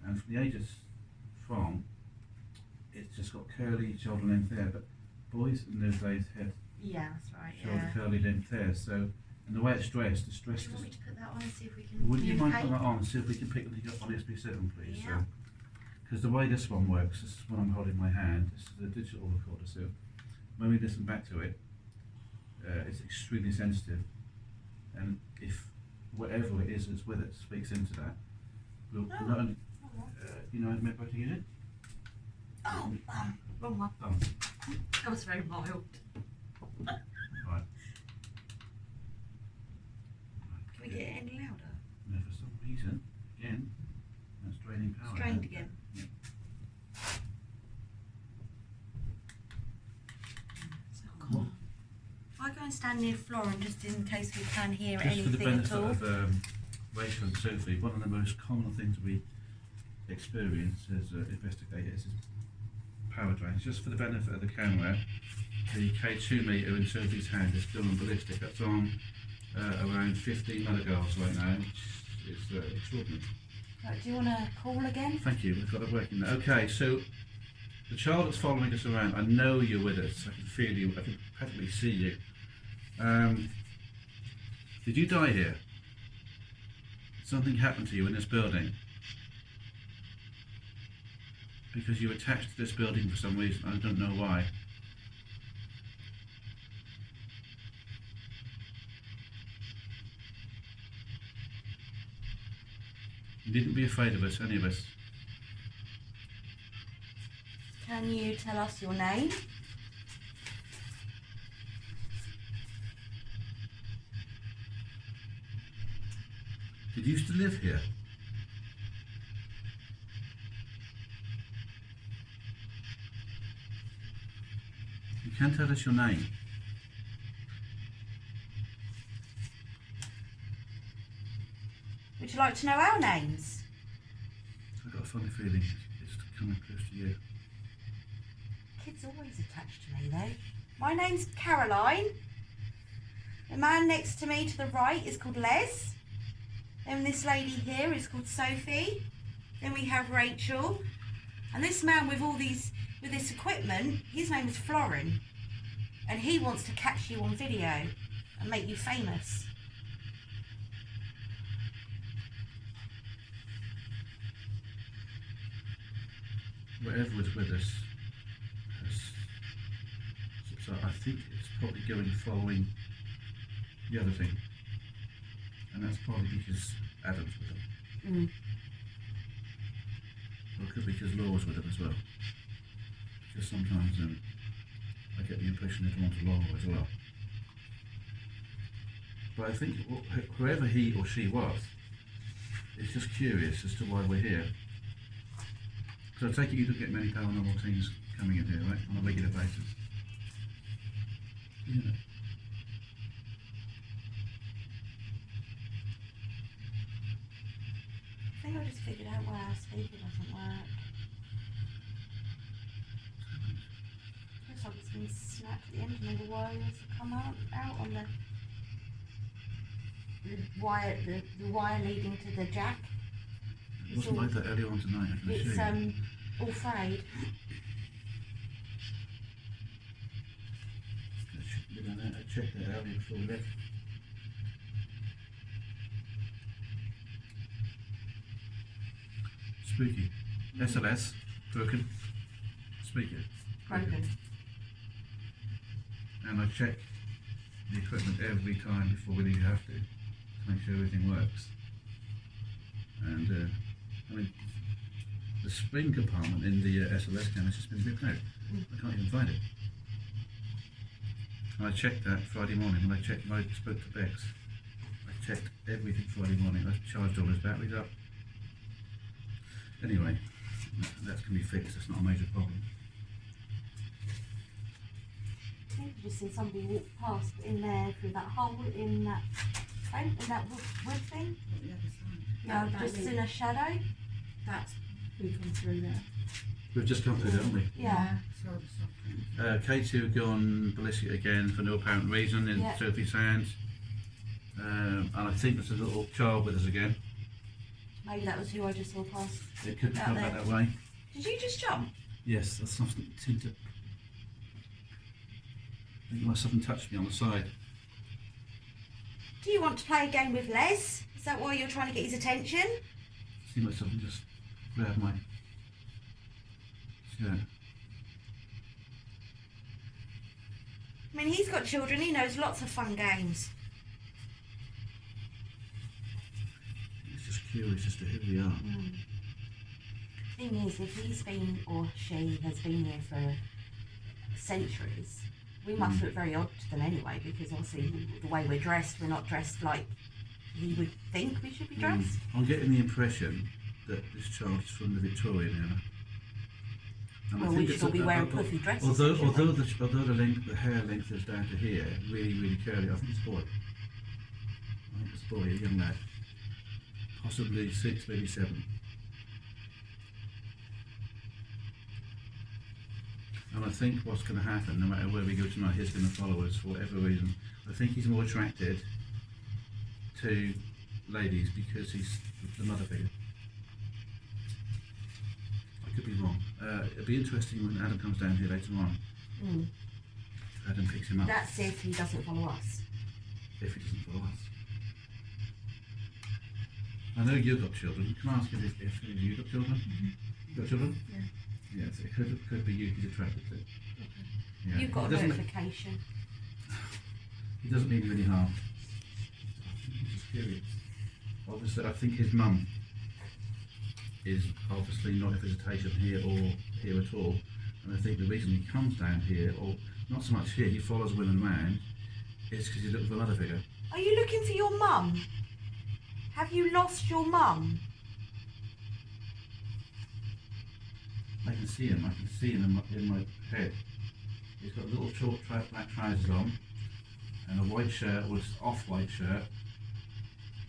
and from the ages from, it's just got curly shoulder length hair, but boys in those days had Yeah, that's right. shoulder curly length hair, so, and the way it's dressed, it's dressed Do you want me as, to put that on and see if we can would you mind communicate? putting that on and see if we can pick the up on SB7 please? Yeah. Because the way this one works, this is what I'm holding in my hand, this is a digital recorder, so when we listen back to it, it's extremely sensitive, and if whatever it is that's with it speaks into that, we'll not only, you know, remember to use it? Oh, wrong one. Oh, That was very mild. right. Can we get it any louder? No, for some reason, again, that's draining power. Strained again. Yeah. If I go and stand near Florin just in case we can hear Just for the anything at benefit all. of Rachel and Sophie, one of the most common things we experience as investigators is power drains. Just for the benefit of the camera, the K2 meter in Sophie's hand is still on ballistic. That's on around 15 milligauss right now. It's extraordinary. Right, do you want to call again? Thank you, we've got it working now. Okay, so the child that's following us around, I know you're with us. I can feel you, I can practically see you. Did you die here? Something happened to you in this building? Because you attached to this building for some reason, I don't know why. You needn't be afraid of us, any of us. Can you tell us your name? Did you used to live here? You can tell us your name. Would you like to know our names? I've got a funny feeling it's coming close to you. Kids always attached to me though. My name's Caroline. The man next to me to the right is called Les. Then this lady here is called Sophie. Then we have Rachel. And this man with with this equipment, his name is Florin. And he wants to catch you on video and make you famous. Whatever is with us, so I think it's probably going following the other thing. And that's probably because Adam's with them. Or it could be because Laura's with them as well. Because sometimes I get the impression they're drawn to Laura as well. But I think whoever he or she was is just curious as to why we're here. So I take it you don't get many paranormal things coming in here, right? On a regular basis. Yeah. I think I just figured out why our speaker doesn't work. Looks like it's been snapped at the end and all the wires have come out on the wire leading to the jack. It wasn't like that earlier on tonight, I can assure you. It's all frayed. I checked that earlier before we left. Spooky. SLS, broken. Speaker. Broken. And I check the equipment every time before we leave, have to make sure everything works. And I mean, the spring compartment in the SLS camera has just been ripped out. I can't even find it. And I checked that Friday morning when I spoke to Bex. I checked everything Friday morning. I charged all his batteries up. Anyway, that's going to be fixed. It's not a major problem. I think I've just seen somebody walk past in there through that hole in that fence, in that wood thing. The other side. Yeah, I've That just is- seen a shadow. That's we come through there. We've just come through, haven't we? Yeah. So the soft Katie had gone ballistic again for no apparent reason in Yeah. Sophie's hands. And I think there's a little child with us again. Maybe that was who I just saw pass. It could be Out come back there. that way. Did you just jump? Yes, that's something seemed to. I think something touched me on the side. Do you want to play a game with Les? Is that why you're trying to get his attention? Seemed like something just grabbed my shirt. I mean, he's got children. He knows lots of fun games. It's just curious as to who we are. Thing is, if he's been or she has been here for centuries, we must look very odd to them anyway, because obviously the way we're dressed, we're not dressed like he would think we should be dressed. I'm getting the impression that this child is from the Victorian era. And Well, we should all be wearing puffy dresses, Although shouldn't the hair length is down to here, really curly. I think it's a boy. I think it's a boy, a young lad, possibly 6, maybe 7. And I think what's going to happen, no matter where we go tonight, he's going to follow us for whatever reason. I think he's more attracted to ladies because he's the mother figure. I could be wrong. It'll be interesting when Adam comes down here later on. Adam picks him up. That's if he doesn't follow us. If he doesn't follow us. I know you've got children. Can I ask you if you've got children? You got children? Yeah. Yes, it could be you he's attracted to. Yeah. You've got a He doesn't- notification. He doesn't mean you any harm. He's just curious. Obviously, I think his mum is obviously not in visitation here or here at all. And I think the reason he comes down here, or not so much here, he follows women around, is because he's looking for a mother figure. Are you looking for your mum? Have you lost your mum? I can see him. I can see him in my head. He's got little short black trousers on, and a white shirt, or off-white shirt,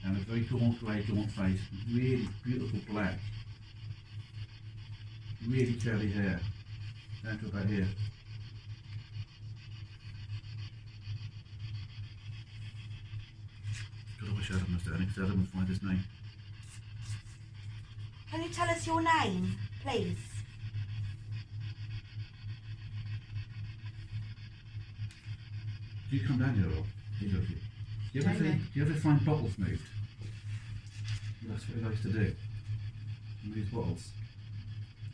and a very gaunt face. Really beautiful black. Really curly hair, down to about here. God, I wish Adam was down here, because Adam would find his name. Can you tell us your name, please? Do you come down here at all? Either of you? Do you ever find bottles moved? That's what he likes to do. He moves bottles.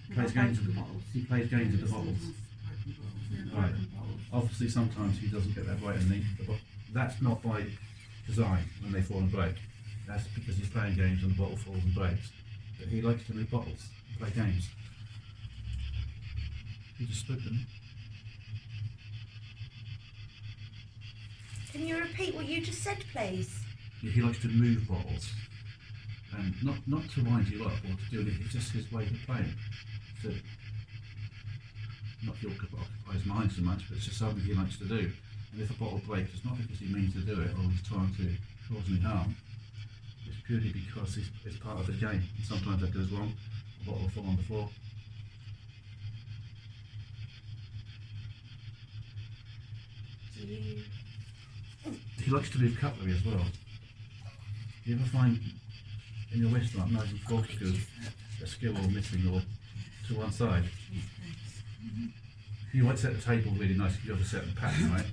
He plays games with the bottles. He plays games with the bottles. Right. Obviously, sometimes he doesn't get that right underneath the bottle. That's not by design when they fall and break. That's because he's playing games and the bottle falls and breaks. But he likes to move bottles, play games. He just spoke to me. Can you repeat what you just said, please? He likes to move bottles, and not to wind you up or to do anything. It's just his way of playing. So not to occupy his mind so much, but it's just something he likes to do. And if a bottle breaks, it's not because he means to do it or he's trying to cause any harm. It's purely because it's part of the game. And sometimes that goes wrong. A bottle will fall on the floor. Do you? He likes to move cutlery as well. Do you ever find in your restaurant knives and forks good a skill or missing or to one side? You might set the table really nice if you have a certain pattern, right?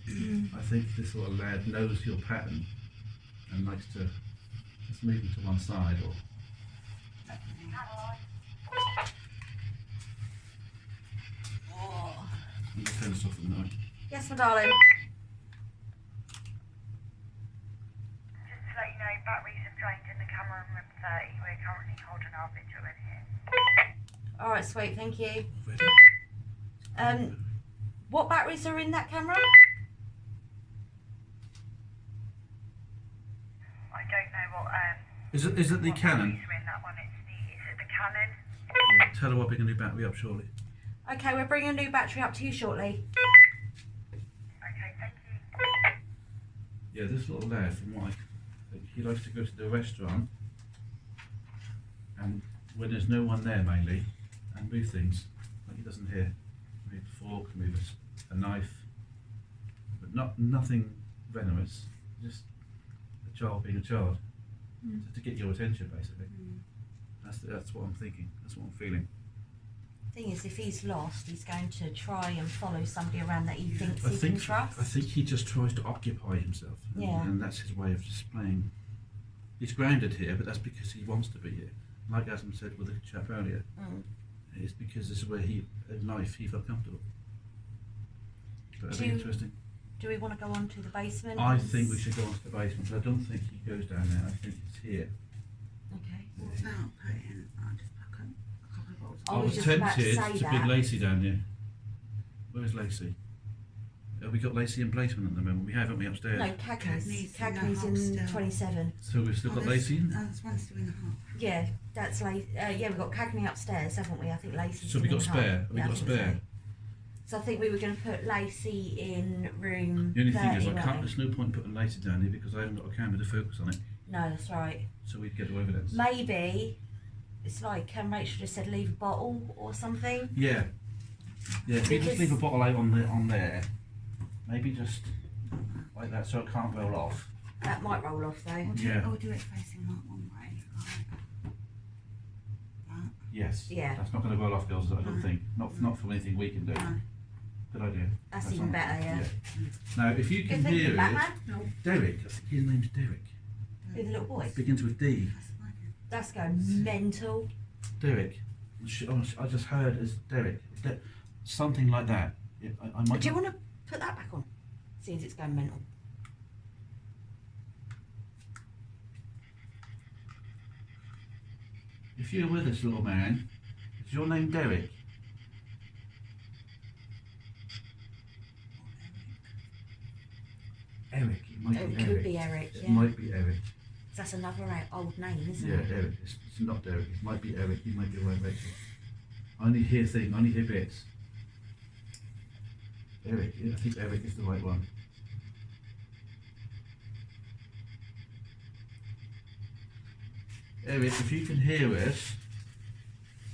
I think this sort of lad knows your pattern and likes to just move them to one side or. Oh. I'm just turn this off at the moment. Yes, my darling. Just to let you know, batteries have drained in the camera in room 30. We're currently holding our vigil in here. All right, sweet. Thank you. Ready? What batteries are in that camera? I don't Is it the What Canon? batteries are in that one? Is it the Canon? Yeah, tell her we'll bring a new battery up shortly. Okay, we're bringing a new battery up to you shortly. Okay, thank you. Yeah, this little lad, from what I think, he likes to go to the restaurant, and when there's no one there mainly, and move things like he doesn't here. Move a fork, move a knife, but nothing venomous. Just a child being a child, just to get your attention, basically. That's what I'm thinking. That's what I'm feeling. Thing is, if he's lost, he's going to try and follow somebody around that he thinks I he can think trust. he just tries to occupy himself, Yeah. and that's his way of displaying. He's grounded here, but that's because he wants to be here. Like Asm said with the chap earlier, it's because this is where in life he felt comfortable. But I think interesting. Do we want to go on to the basement? I think we should go on to the basement, but I don't think he goes down there. I think it's here. Okay. What's that? Put in. I'll just pack a couple of bottles. I I was was just about to tempted say to bring that. Lacey down here. Where's Lacey? Have we got Lacey in placement at the moment? We haven't we upstairs? No, Cagney's. Cagney's in the Cagney's house in still. 27. So we've still got Lacey in? There's one still in the half. Yeah, that's Lacey. Yeah, we've got Cagney upstairs, haven't we? I think Lacey's So we still got in the spare? hut. Have we Yeah, I got think spare? So I think we were going to put Lacey in room The only 30, thing is, weren't we? there's no point putting Lacey down here because I haven't got a camera to focus on it, No, that's right. so we'd get away with it. Maybe it's like Rachel just said, leave a bottle or something. Yeah. Yeah, if you just Because- leave a bottle out on there, maybe just like that so it can't roll off. That might roll off though. Yeah. Or do it facing that one way. Like that. Yes. Yeah. That's not going to roll off, girls, I don't think. Not from anything we can do. No. Good idea. That's even better, yeah. Now, if you can Good hear thinking, it, Batman. Derek, I think his name's Derek. With the little boy. It begins with D. That's like it. That's going mental. Derek. I just heard as Derek. Something like that. I might Do you not- want to put that back on? Seeing as it's going mental. If you're with us, little man, is your name Derek? Eric. It might It be could Eric. be Eric, It yeah. might be Eric. That's another old name, isn't Yeah, it? Eric. It's not Derek. It might be Eric. You might be right, Rachel. I only hear things. I only hear bits. Eric. Yeah, I think Eric is the right one. Eric, if you can hear us,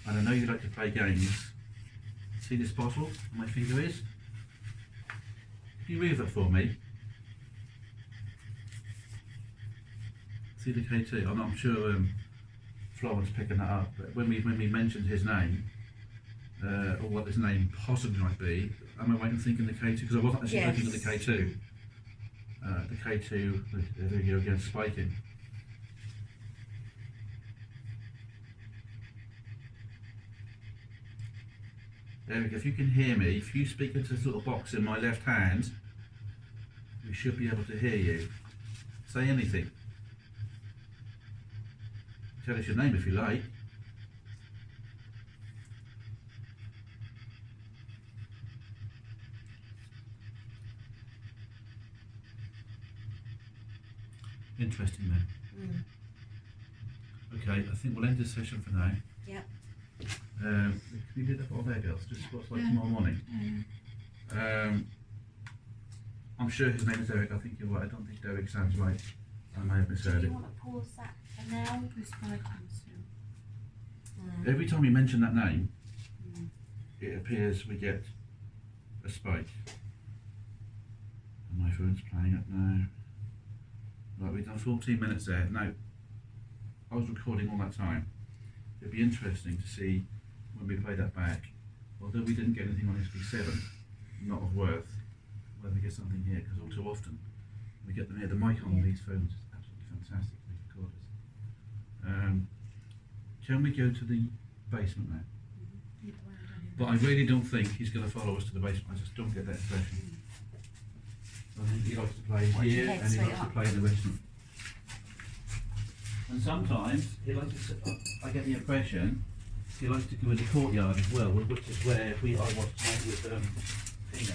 and I know you like to play games, see this bottle where my finger is? Can you move that for me? See the K2? I'm sure Florence picking that up, but when we mentioned his name, or what his name possibly might be, am I right in thinking the K2? Because I wasn't actually looking at the K2. The K2, there we go again, spiking. Eric, if you can hear me, if you speak into this little box in my left hand, we should be able to hear you. Say anything. Tell us your name if you like. Interesting then. Okay, I think we'll end this session for now. Yep. Can you do that all there, girls? Just what's like tomorrow morning. I'm sure his name is Derek. I think you're right. I don't think Derek sounds right. I may have Do misheard you it. want to pause that for now? This one comes still. Every time we mention that name, it appears we get a spike. And my phone's playing up now. Right, we've done 14 minutes there. Now, I was recording all that time. It'd be interesting to see when we play that back, although we didn't get anything on SB7, not of worth, whether we get something here, because all too often we get them here. The mic on these phones is absolutely fantastic, these recorders. Can we go to the basement now? But I really don't think he's going to follow us to the basement. I just don't get that impression. I think he likes to play here head and he straight likes to up. play in the restaurant. And sometimes he likes to sit, I get the impression he likes to go in the courtyard as well, which is where I was tonight with Tina.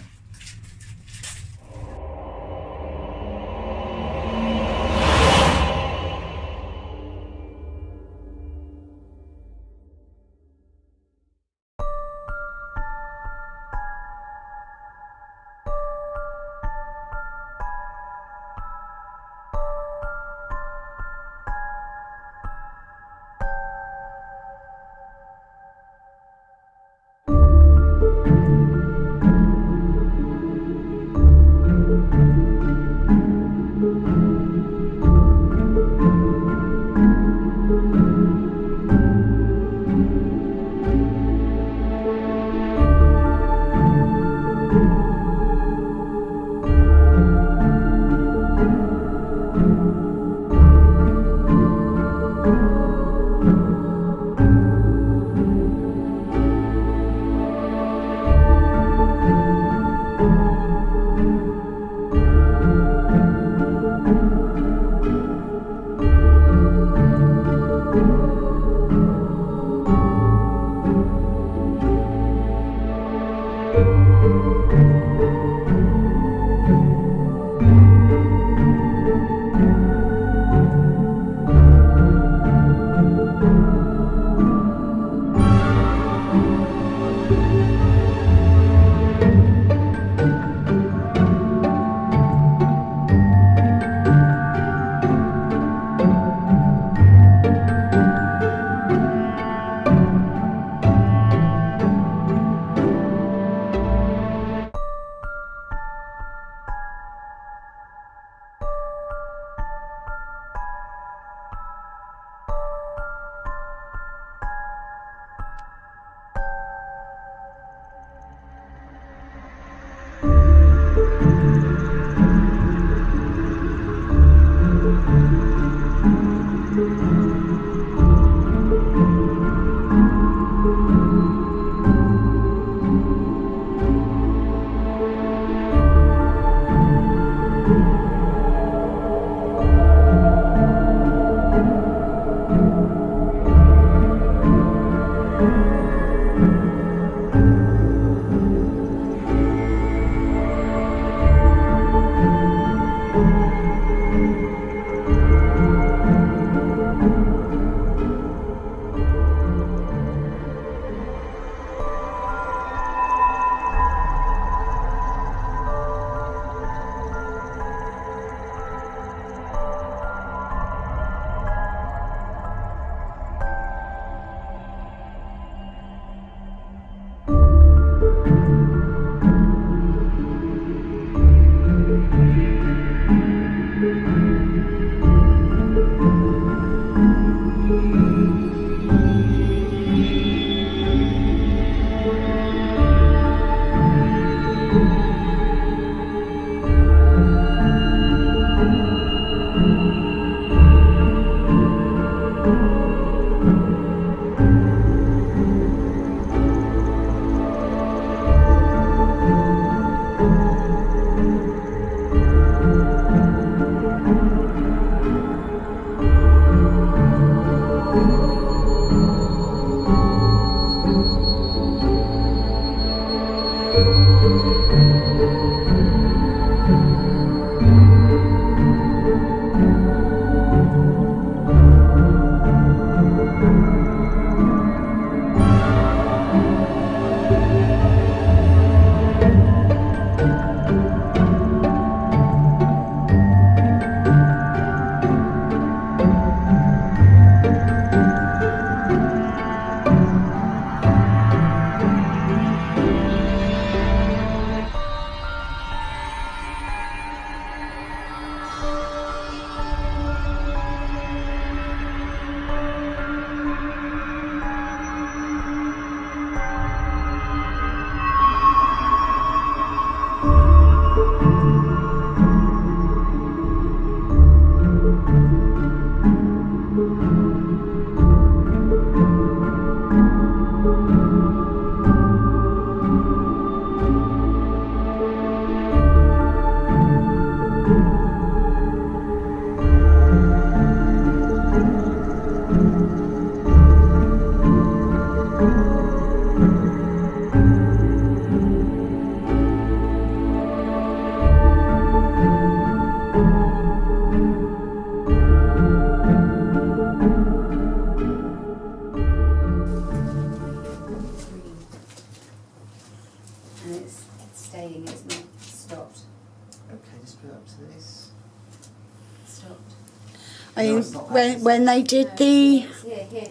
I No, mean, it's not that. when they did the Here.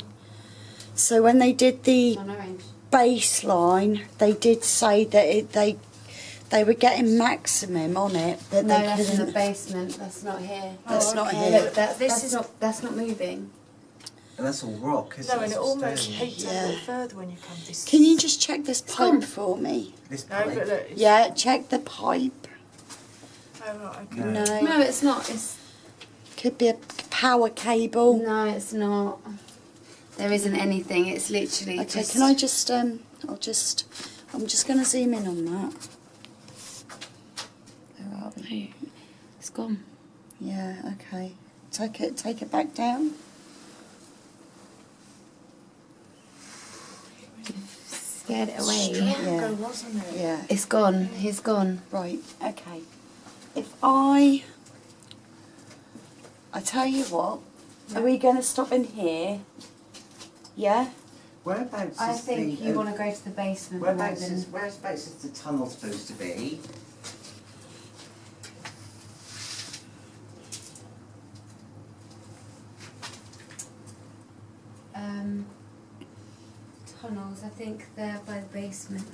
so when they did the On orange. baseline, they did say that they were getting maximum on it, but No, they that's in the couldn't. basement. That's not here. That's not okay. here. Look, that's not moving. And that's all rock, isn't No, it? and it It's all almost stone. peaks a Yeah. little further when you come this. Can you just check this gone. pipe for me? This No, pipe. but look. It's, Yeah, check the pipe. Oh, right, okay. No. No, No, it's not. It's could be a power cable. no, it's not. There isn't anything. It's literally. Okay, just, can I just I'm just going to zoom in on that. Where are we? It's gone. Yeah, okay. Take it back down. Scared it away. Stronger, wasn't it? Yeah. It's gone. He's gone. Right, okay. If I tell you what, are we going to stop in here? Yeah? Whereabouts I is think the... you want to go to the basement. Whereabouts more is, than- whereabouts is the tunnel supposed to be? Tunnels. I think they're by the basement.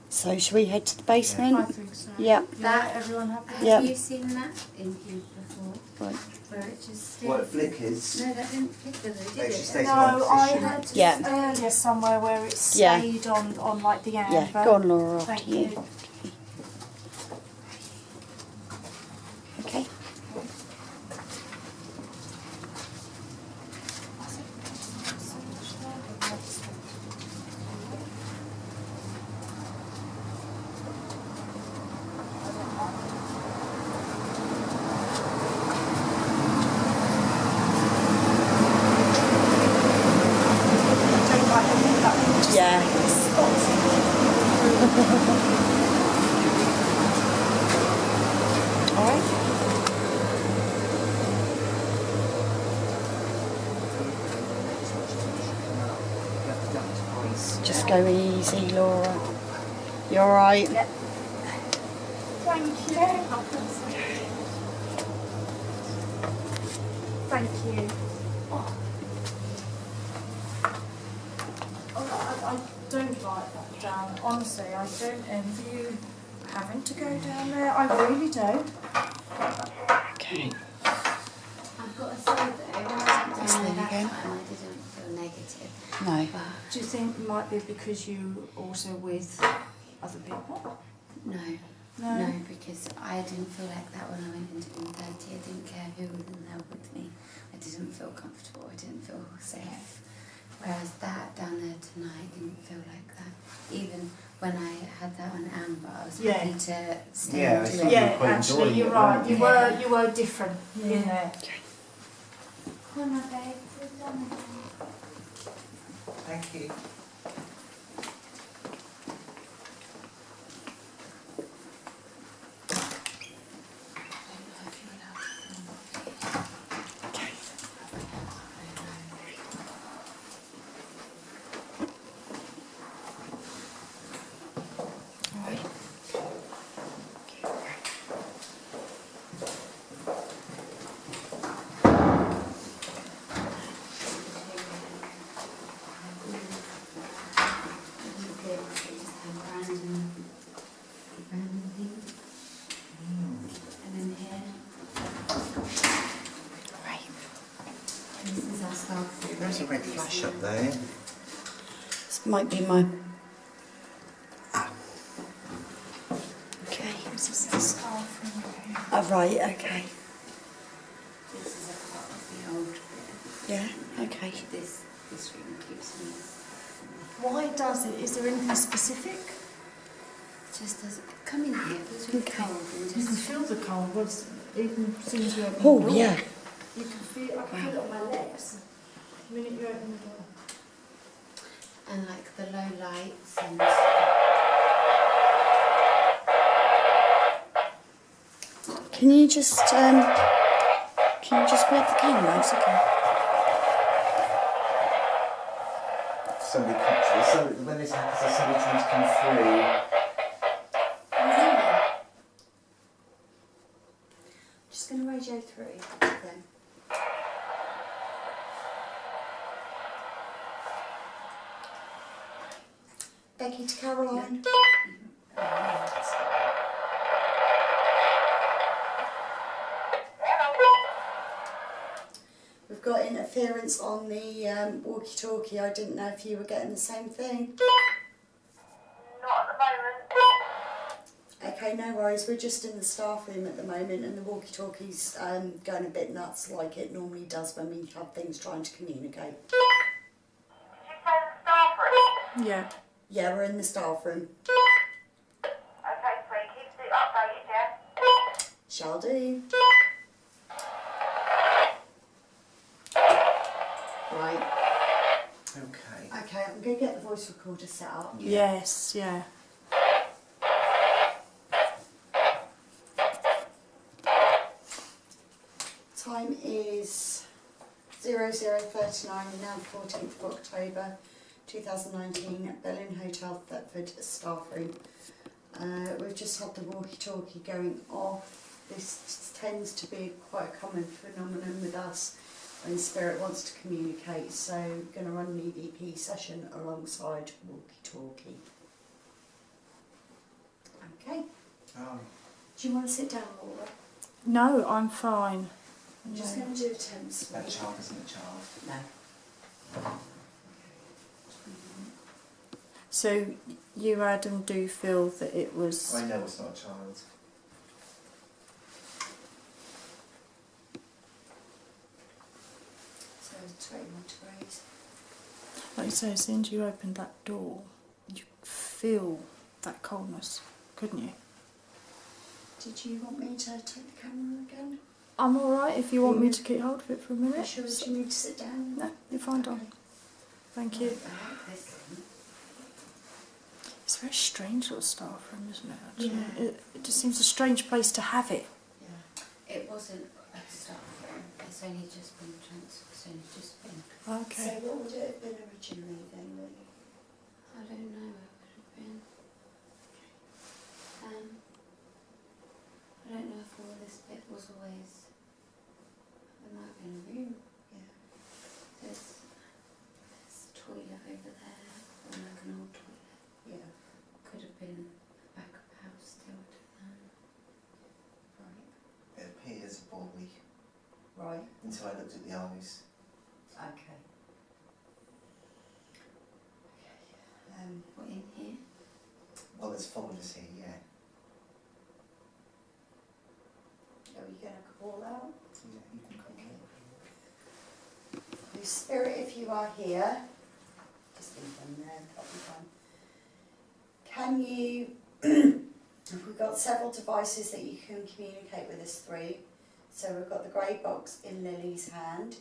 So should we head to the I basement? think so. Yeah. That- everyone happy? Have Yep. you seen that in here before? Right. Where it just What, it stays? flickers? No, that didn't flicker though, It did just it? stays No, in one I position. heard Yeah. earlier somewhere where it Yeah. stayed on like the amber. Yeah, go on, Laura, after Thank you. you. Okay. Yeah. All right. Just go easy, Laura. You all right? Thank you. Thank you. Oh, I don't like that down. Honestly, I don't envy you having to go down there. I really don't. Okay. I've got to say though, when I went Yes, down there there you that go. time, I didn't feel negative. No. But Do you think it might be because you also with other people? no, No. no, because I didn't feel like that when I went into room 30. I didn't care who was in there with me. I didn't feel comfortable. I didn't feel safe. Whereas that down there tonight didn't feel like that. Even when I had that on Amber, I was Yeah. happy to stay Yeah, and it's do not- it. Yeah, quite actually, enjoying you're it, right. weren't You you? were you were different in there. Come on, my babe. We've done it. Thank you. All right. And then here, Right. this is our staff room. There's a red flash up there. This might be my. Okay. This is the staff room over here. Oh, right. Okay. This is a part of the old room. Yeah. Okay. This room keeps me. Why does it? Is there anything specific? Just as come in here, it feels really Okay. cold and You can just feel the cold. Once, even as soon as you open Oh the door. yeah. You can feel. I can feel it on my legs. The minute you open the door. and like the low lights and Can you just grab the camera? It's okay. Somebody comes, when this happens, there's somebody trying to come through. just gonna radio through then. Becky to Caroline. We've got interference on the walkie-talkie. I didn't know if you were getting the same thing. Not at the moment. Okay, no worries. We're just in the staff room at the moment, and the walkie-talkie's going a bit nuts like it normally does when we have things trying to communicate. Did you say the staff room? Yeah. Yeah, we're in the staff room. Okay, sweet. Keep it updated, yeah? Shall do. Right. Okay. Okay, I'm going to get the voice recorder set up. Yes, yeah. Time is 00:39, now 14th of October 2019 at Berlin Hotel, Thetford, staff room. We've just had the walkie-talkie going off. This tends to be quite a common phenomenon with us when Spirit wants to communicate, so I'm going to run an EVP session alongside walkie-talkie. Okay, do you want to sit down, Laura? No, I'm fine. I'm just going to do a tense. That child isn't a child. No. So you, Adam, do feel that it was... I know it's not a child. So 21 degrees. Like you say, as soon as you opened that door, you feel that coldness, couldn't you? Did you want me to take the camera again? I'm alright if you want me to keep hold of it for a Are you minute. sure you need to sit down? No, you're fine, Don. Okay. Thank you. I like this. It's a very strange little staff room, isn't it, actually? It just seems a strange place to have it. Yeah. It wasn't a staff room. It's only just been transferred. It's only just been. Okay. So what would it have been originally then, Lily? I don't know where it would have been. I don't know if all this bit was always. There might have been a room. Yeah. There's a toilet over there, or like an old toilet. Yeah. Could have been the back of the house still, I don't know. Right. It appears a boy Right. until I looked at the eyes. Okay. What, in here? Well, there's folders here, yeah. Are we going to call out? Yeah, you can call it. Holy Spirit, if you are here, just leave them there, that'll be fine. Can you, we've got several devices that you can communicate with us through. So we've got the grey box in Lily's hand.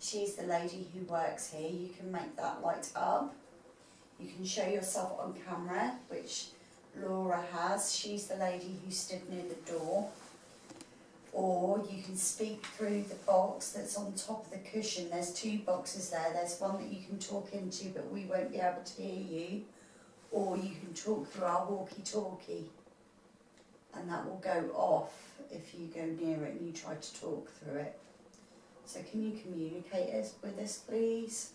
She's the lady who works here. You can make that light up. You can show yourself on camera, which Laura has. She's the lady who stood near the door. Or you can speak through the box that's on top of the cushion. There's two boxes there. There's one that you can talk into, but we won't be able to hear you. Or you can talk through our walkie-talkie. And that will go off if you go near it and you try to talk through it. So can you communicate with us, please?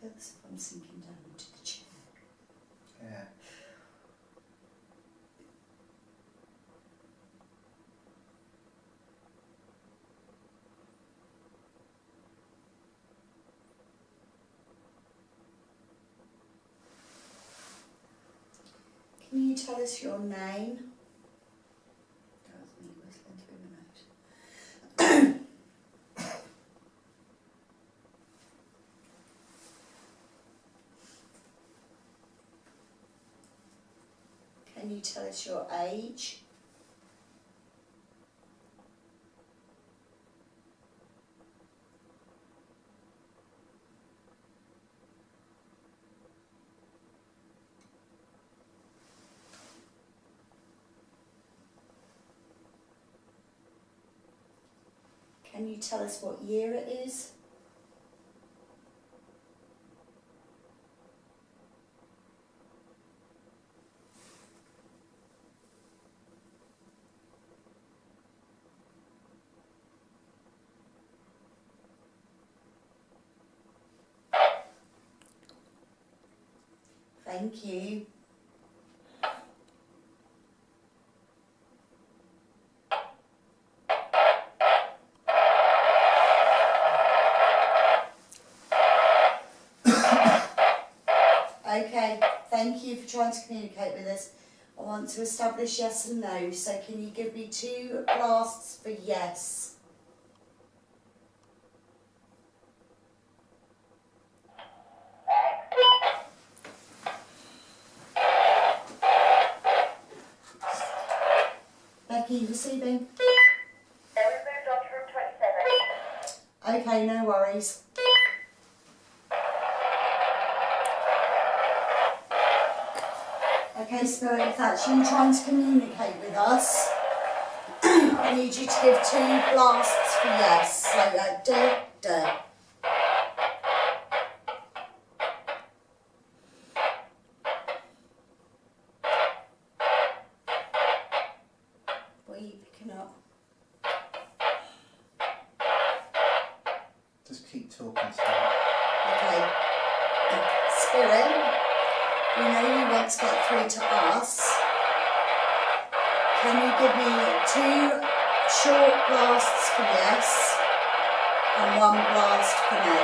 I feel as if I'm sinking down into the chair. Yeah. Can you tell us your name? That was me whistling through my nose. Can you tell us your age? Can you tell us what year it is? Thank you. Okay, thank you for trying to communicate with us. I want to establish yes and no, so can you give me 2 blasts for yes? Becky, receiving? Yeah, we've moved on to room 27. Okay, no worries. Okay, Spirit, if that's you trying to communicate with us, I need you to give 2 blasts for yes. So, duh, duh. What are you picking up? Just keep talking to me. Okay. Spirit, we know you want to get through to us. Can you give me 2 short blasts for yes and 1 blast for no?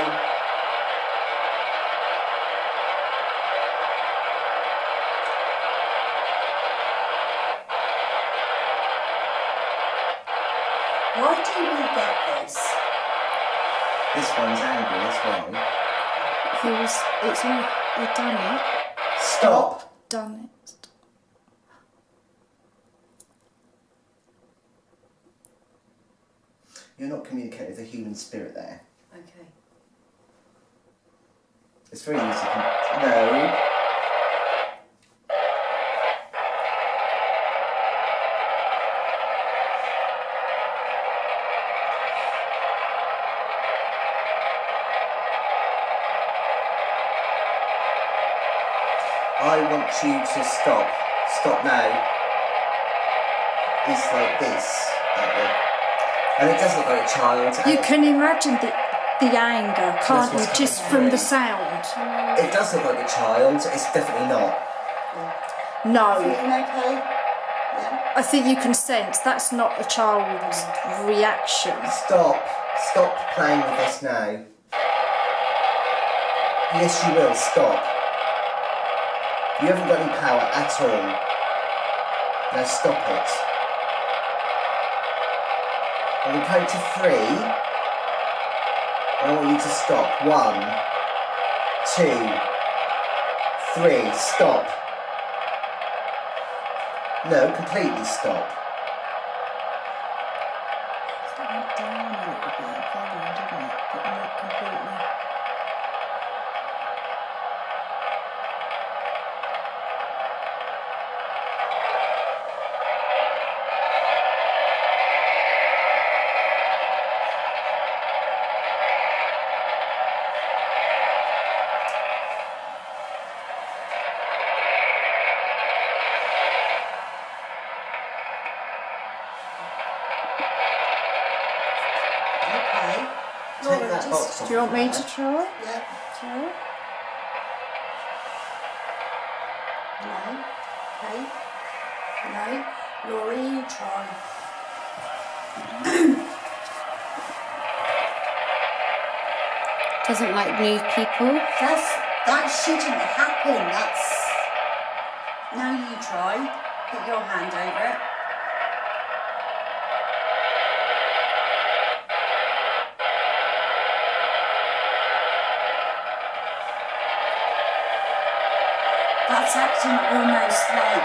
Why do we get this? This one's angry as well. You've done it. Stop! Done it. You're not communicating with a human spirit there. Okay. It's very easy to... No. I want you to stop. Stop now. It's like this. And it does look like a child. You can imagine the anger, can't you, what's just coming from the through. sound? It does look like a child. It's definitely not. No, Feeling okay? Yeah. I think you can sense that's not a child's reaction. Stop. Stop playing with this now. Yes, you will. Stop. You haven't got any power at all. Now stop it. I'm going to count to 3. I want you to stop. 1, 2, 3. Stop. No, completely stop. That went down a little bit of volume, didn't it? But not completely. Okay. Take Laura, that just... box off. Do you want me to there. try? Yeah. Try? No. Okay. No. Laura, you try. Doesn't like new people. That shouldn't happen. That's... Now you try. Put your hand over it. That's acting almost like...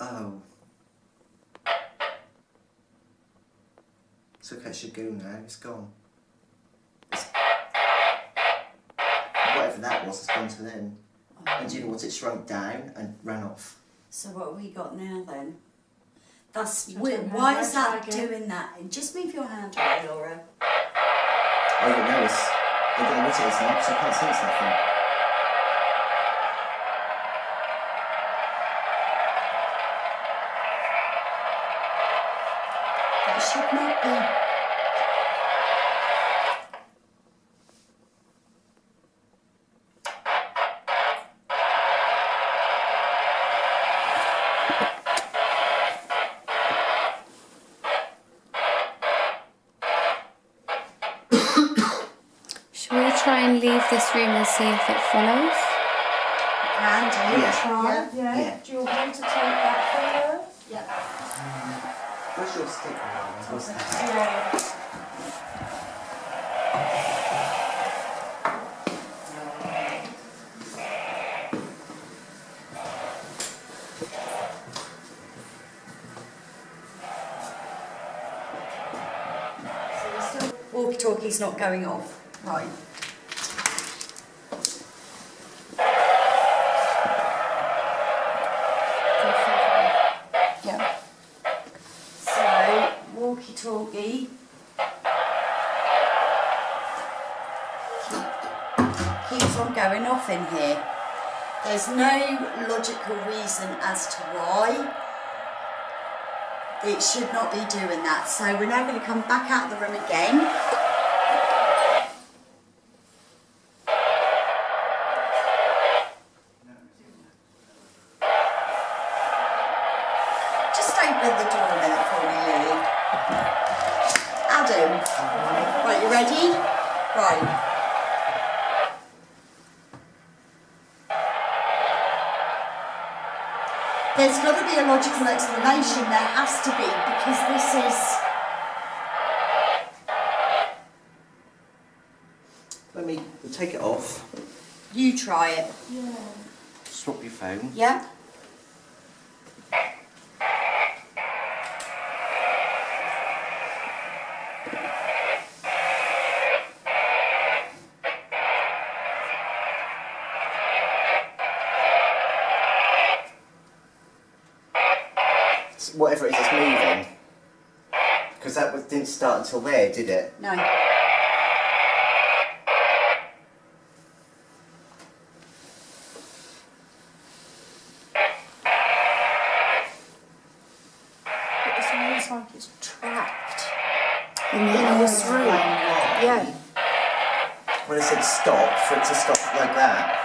Oh. It's okay, it should go now. It's gone. Whatever that was, it's gone to them. And do you know what? It shrunk down and ran off. So what have we got now then? That's Shall I weird. turn my Why hand is that again? doing that? Just move your hand away, Laura. I don't know. I don't know what it is now because I can't sense nothing. That should not be. Shall we try and leave this room and see if it follows? Hand do. Yeah. Try. Yeah. Yeah. Do you want me to take that Yeah. Where's your stick? What's that? for you? Yeah. Walkie-talkie's not going off. Right. Yeah. So, walkie-talkie. Keeps on going off in here. There's no logical reason as to why it should not be doing that. So we're now going to come back out of the room again. Just open the door a minute for me, Lily. Adam. Right, you ready? Right. There's got to be a logical explanation, there has to be, because this is... We'll take it off. You try it. Yeah. Swap your phone. Yeah? Whatever it is, it's moving. Because didn't start until there, did it? No. It's almost like it's trapped In this room. Yeah. When I said stop, for it to stop like that.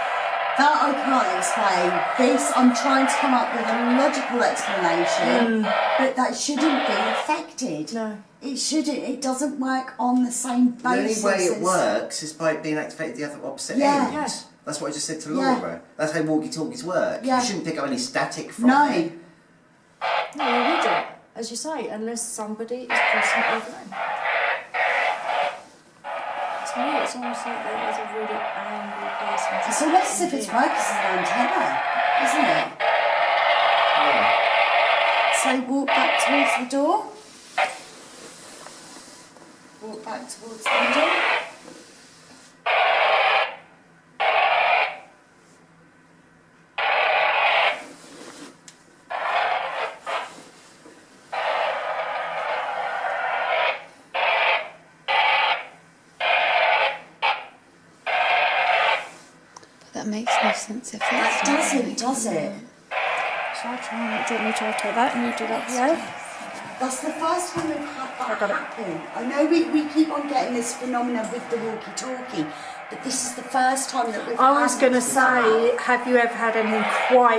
That I can't explain. This, I'm trying to come up with a logical explanation, but that shouldn't be affected. No. It shouldn't, it doesn't work on the same basis. The only way it as- works is by it being activated the other opposite Yeah. end. Yeah. That's what I just said to Yeah. Laura. That's how walkie-talkies work. Yeah. You shouldn't pick up any static from No. it. No, you wouldn't, as you say, unless somebody is pressing it again. To me, it's almost like there is a really angry person. It's almost as if it's working as an antenna, isn't it? Yeah. So walk back towards the door. Walk back towards the window. That makes no sense if That that's doesn't, does it? So I try and do you want me to take that and you do that? Yeah. That's the first time we've had that I got it. happen. I know we keep on getting this phenomenon with the walkie-talkie, but this is the first time that we've I was had going to that. say, have you ever had anything quite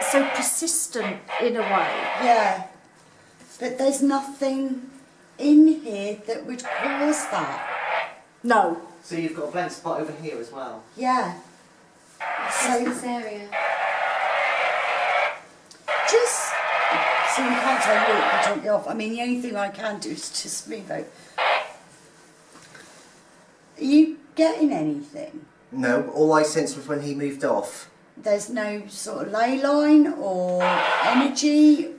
so persistent in a way? Yeah. But there's nothing in here that would cause that. No. So you've got a blank spot over here as well. Yeah. So this area. just so you can't tell walkie-talkie off. I mean, the only thing I can do is just move out. Are you getting anything? No, all I sensed was when he moved off. There's no sort of ley line or energy.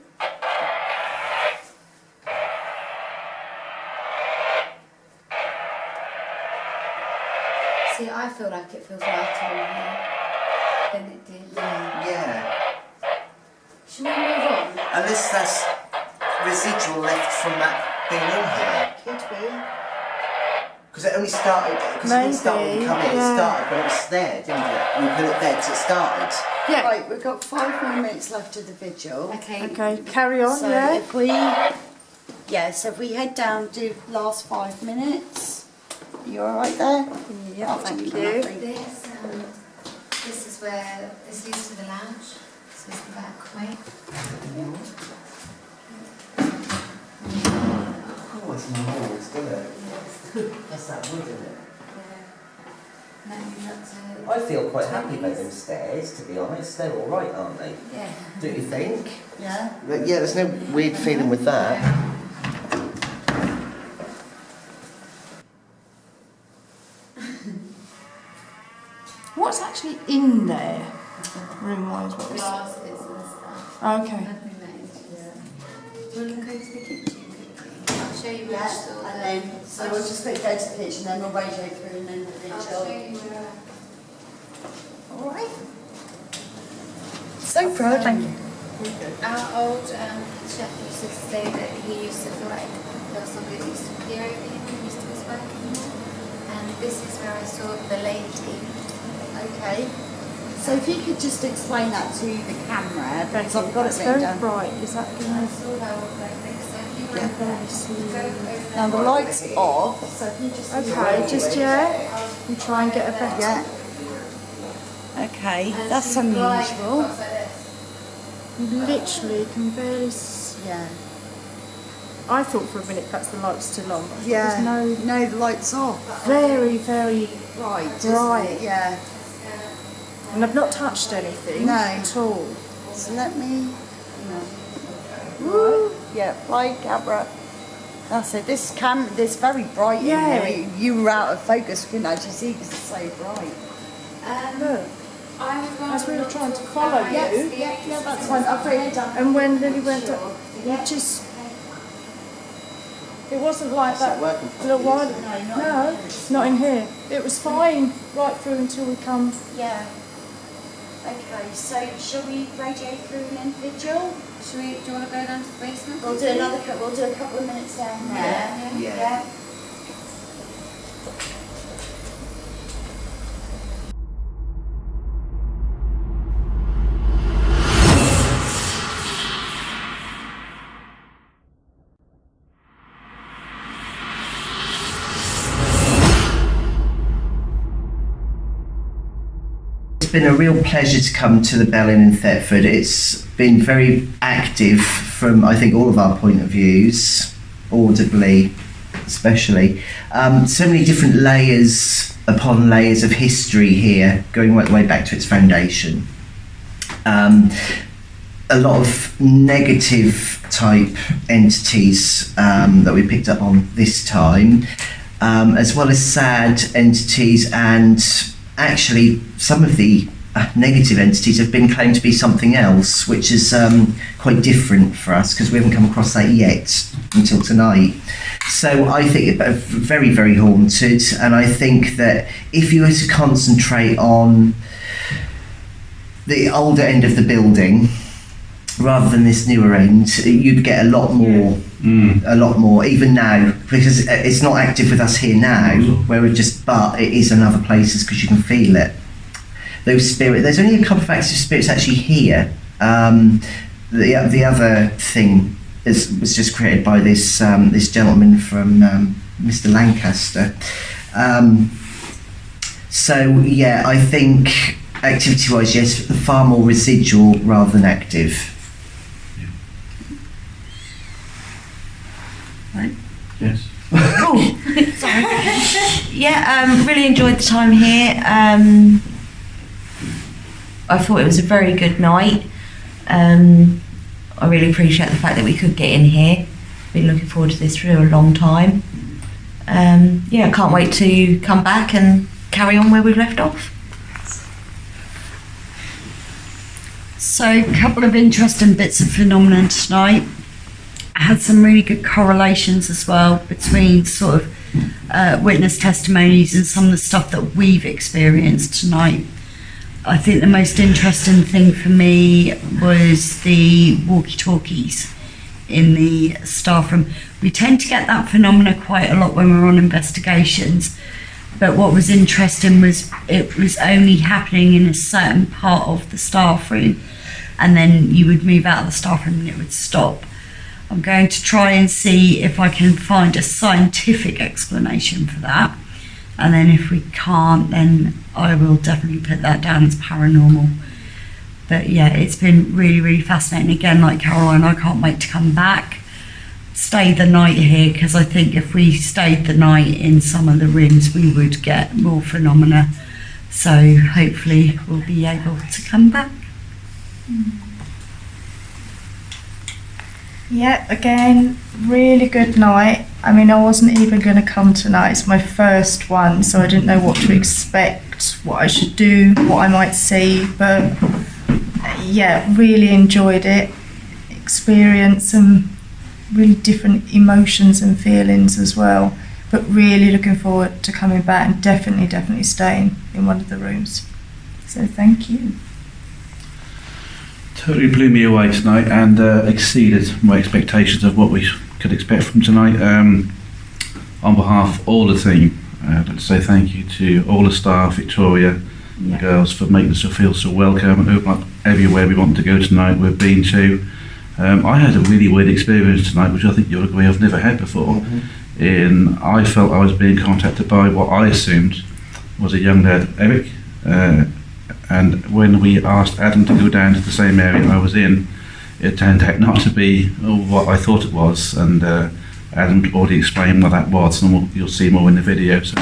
See, I feel like it feels lighter in here than it did. Yeah. Should we move on? And unless that's residual left from that being in here. Could be. Because it only started, because it didn't start when you come in, it started when it was there, didn't it? You put it there because it started. Yeah. Right, we've got 5 more minutes left of the vigil. Okay. Okay, carry on, So yeah. if we, so if we head down, do last 5 minutes. You all right there? Yeah, Oh, thank you. you. This is where this leads to the lounge. This is the back way. Oh, it's my walls, doesn't it? That's that wood, isn't it? Then we got to, I feel quite happy about them stairs, to be honest. They're all right, aren't they? yeah. Don't you think? Yeah. But yeah, there's no weird feeling with that. What's actually in there, room-wise? What is Glasses and stuff. Okay. Nothing that is. Do you want to go to the kitchen quickly? I'll show you where Yeah, it's all and the- then, so we'll just quickly go to the kitchen, then we'll radio through and then the I'll show vigil. you where. All right. So proud, thank you. Our old chef used to say that he used to feel like there was somebody that used to peer over him when he used to was working. And this is where I saw the lady. Okay. So if you could just explain that to the camera, because I've got It's it written very down. bright. Is that I going saw her walk like this. So if you Yeah. want to go over Now the there. lights off, so if you just Okay, just and try and get a better. Yeah. Okay, And that's she's like, unusual. looks like this. You literally can barely. Yeah. I thought for a minute that's the lights still on. But Yeah. There's no. No, the lights off. Very, very. Right. Right. Yeah. And I've not touched anything No. at all. So let me. Right. Yeah. Play camera. That's it. This very bright. in Yeah. here. You were out of focus. We couldn't actually see because it's so bright. Look. I would rather As we were not trying to talk follow about you. the Yeah, extras that's fine. I'll put it down. And when Lily went up, you just. It wasn't like that working a little while ago. No, No, not in here. It was fine right through until we come. Yeah. Okay. So shall we radio through an individual? Do you want to go down to the basement? We'll do another. We'll do a couple of minutes down there. Yeah. It's been a real pleasure to come to the Bell Inn in Thetford. It's been very active from, I think, all of our point of views, audibly especially. So many different layers upon layers of history here, going right the way back to its foundation. A lot of negative type entities that we picked up on this time, as well as sad entities, and actually some of the negative entities have been claimed to be something else, which is quite different for us because we haven't come across that yet until tonight. So I think it's very, very haunted, and I think that if you were to concentrate on the older end of the building rather than this newer end, you'd get a lot more. A lot more, even now, because it's not active with us here now, where we're just, but it is in other places because you can feel it. Those spirits, there's only a couple of active spirits actually here. The other thing was just created by this this gentleman from Mr. Lancaster. So yeah, I think activity-wise, yes, far more residual rather than active. Yes. Yeah, really enjoyed the time here. I thought it was a very good night. I really appreciate the fact that we could get in here. Been looking forward to this for a long time. Yeah, I can't wait to come back and carry on where we've left off. So a couple of interesting bits of phenomenon tonight. I had some really good correlations as well between sort of witness testimonies and some of the stuff that we've experienced tonight. I think the most interesting thing for me was the walkie-talkies in the staff room. We tend to get that phenomena quite a lot when we're on investigations, but what was interesting was it was only happening in a certain part of the staff room, and then you would move out of the staff room and it would stop. I'm going to try and see if I can find a scientific explanation for that, and then if we can't, then I will definitely put that down as paranormal. But yeah, it's been really, really fascinating. Again, like Caroline, I can't wait to come back, stay the night here, because I think if we stayed the night in some of the rooms, we would get more phenomena. So hopefully we'll be able to come back. Yeah, again, really good night. I mean, I wasn't even going to come tonight. It's my first one, so I didn't know what to expect, what I should do, what I might see. But yeah, really enjoyed it. Experience some really different emotions and feelings as well. But really looking forward to coming back and definitely staying in one of the rooms. So thank you. Totally blew me away tonight and exceeded my expectations of what we could expect from tonight. On behalf of all the team, I'd like to say thank you to all the staff, Victoria, and the girls, for making us feel so welcome and open up everywhere we want to go tonight. We've been to. I had a really weird experience tonight, which I think you'll agree I've never had before. I felt I was being contacted by what I assumed was a young lad, Eric. And when we asked Adam to go down to the same area I was in, it turned out not to be what I thought it was, and Adam already explained what that was, and you'll see more in the video. So,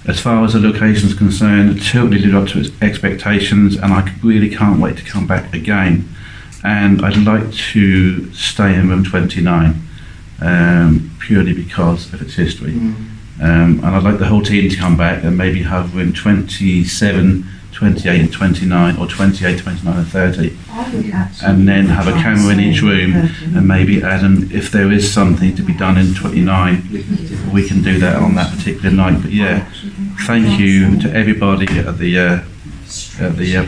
as far as the location is concerned, it totally lived up to its expectations, and I really can't wait to come back again. And I'd like to stay in room 29, purely because of its history. And I'd like the whole team to come back and maybe have room 27, 28 and 29, or 28, 29 and 30, and then have a camera in each room, and maybe Adam, if there is something to be done in 29, we can do that on that particular night. But yeah, thank you to everybody at the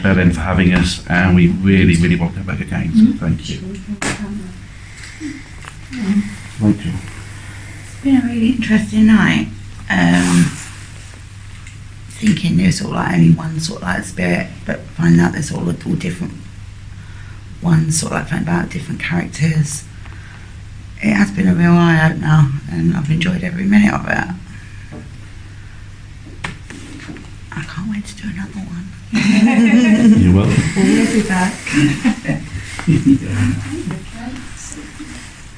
Bell Inn for having us, and we really want to come back again, so thank you. Thank you. It's been a really interesting night. Thinking there's sort of like only one sort of like spirit, but finding out there's all different ones, sort of like finding about different characters. It has been a real eye opener, and I've enjoyed every minute of it. I can't wait to do another one. You're welcome. We'll be back.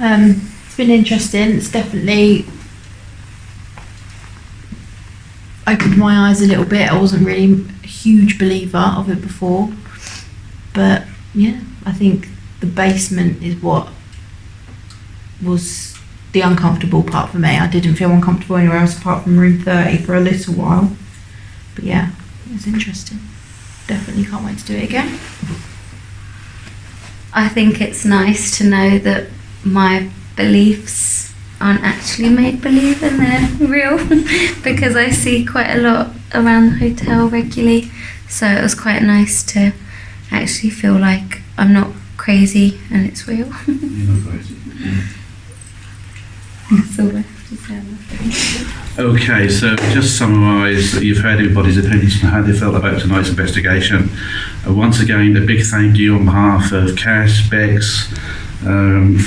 It's been interesting. It's definitely opened my eyes a little bit. I wasn't really a huge believer of it before, but yeah, I think the basement is what was the uncomfortable part for me. I didn't feel uncomfortable anywhere else apart from room 30 for a little while, but yeah, it was interesting. Definitely can't wait to do it again. I think it's nice to know that my beliefs aren't actually made believe and they're real, because I see quite a lot around the hotel regularly, so it was quite nice to actually feel like I'm not crazy and it's real. You're not crazy. That's all I have to say. Okay, so just summarise, you've heard everybody's opinions on how they felt about tonight's investigation. Once again, a big thank you on behalf of Cass, Bex,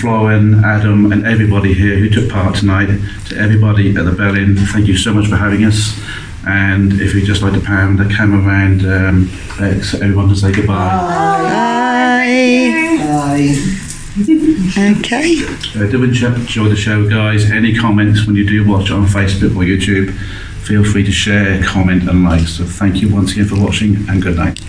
Florin, Adam and everybody here who took part tonight. To everybody at the Bell Inn, thank you so much for having us, and if you'd just like to pan the camera around, Bex, everyone to say goodbye. Bye. Okay. Do enjoy the show, guys. Any comments when you do watch it on Facebook or YouTube, feel free to share, comment and like. So thank you once again for watching, and good night.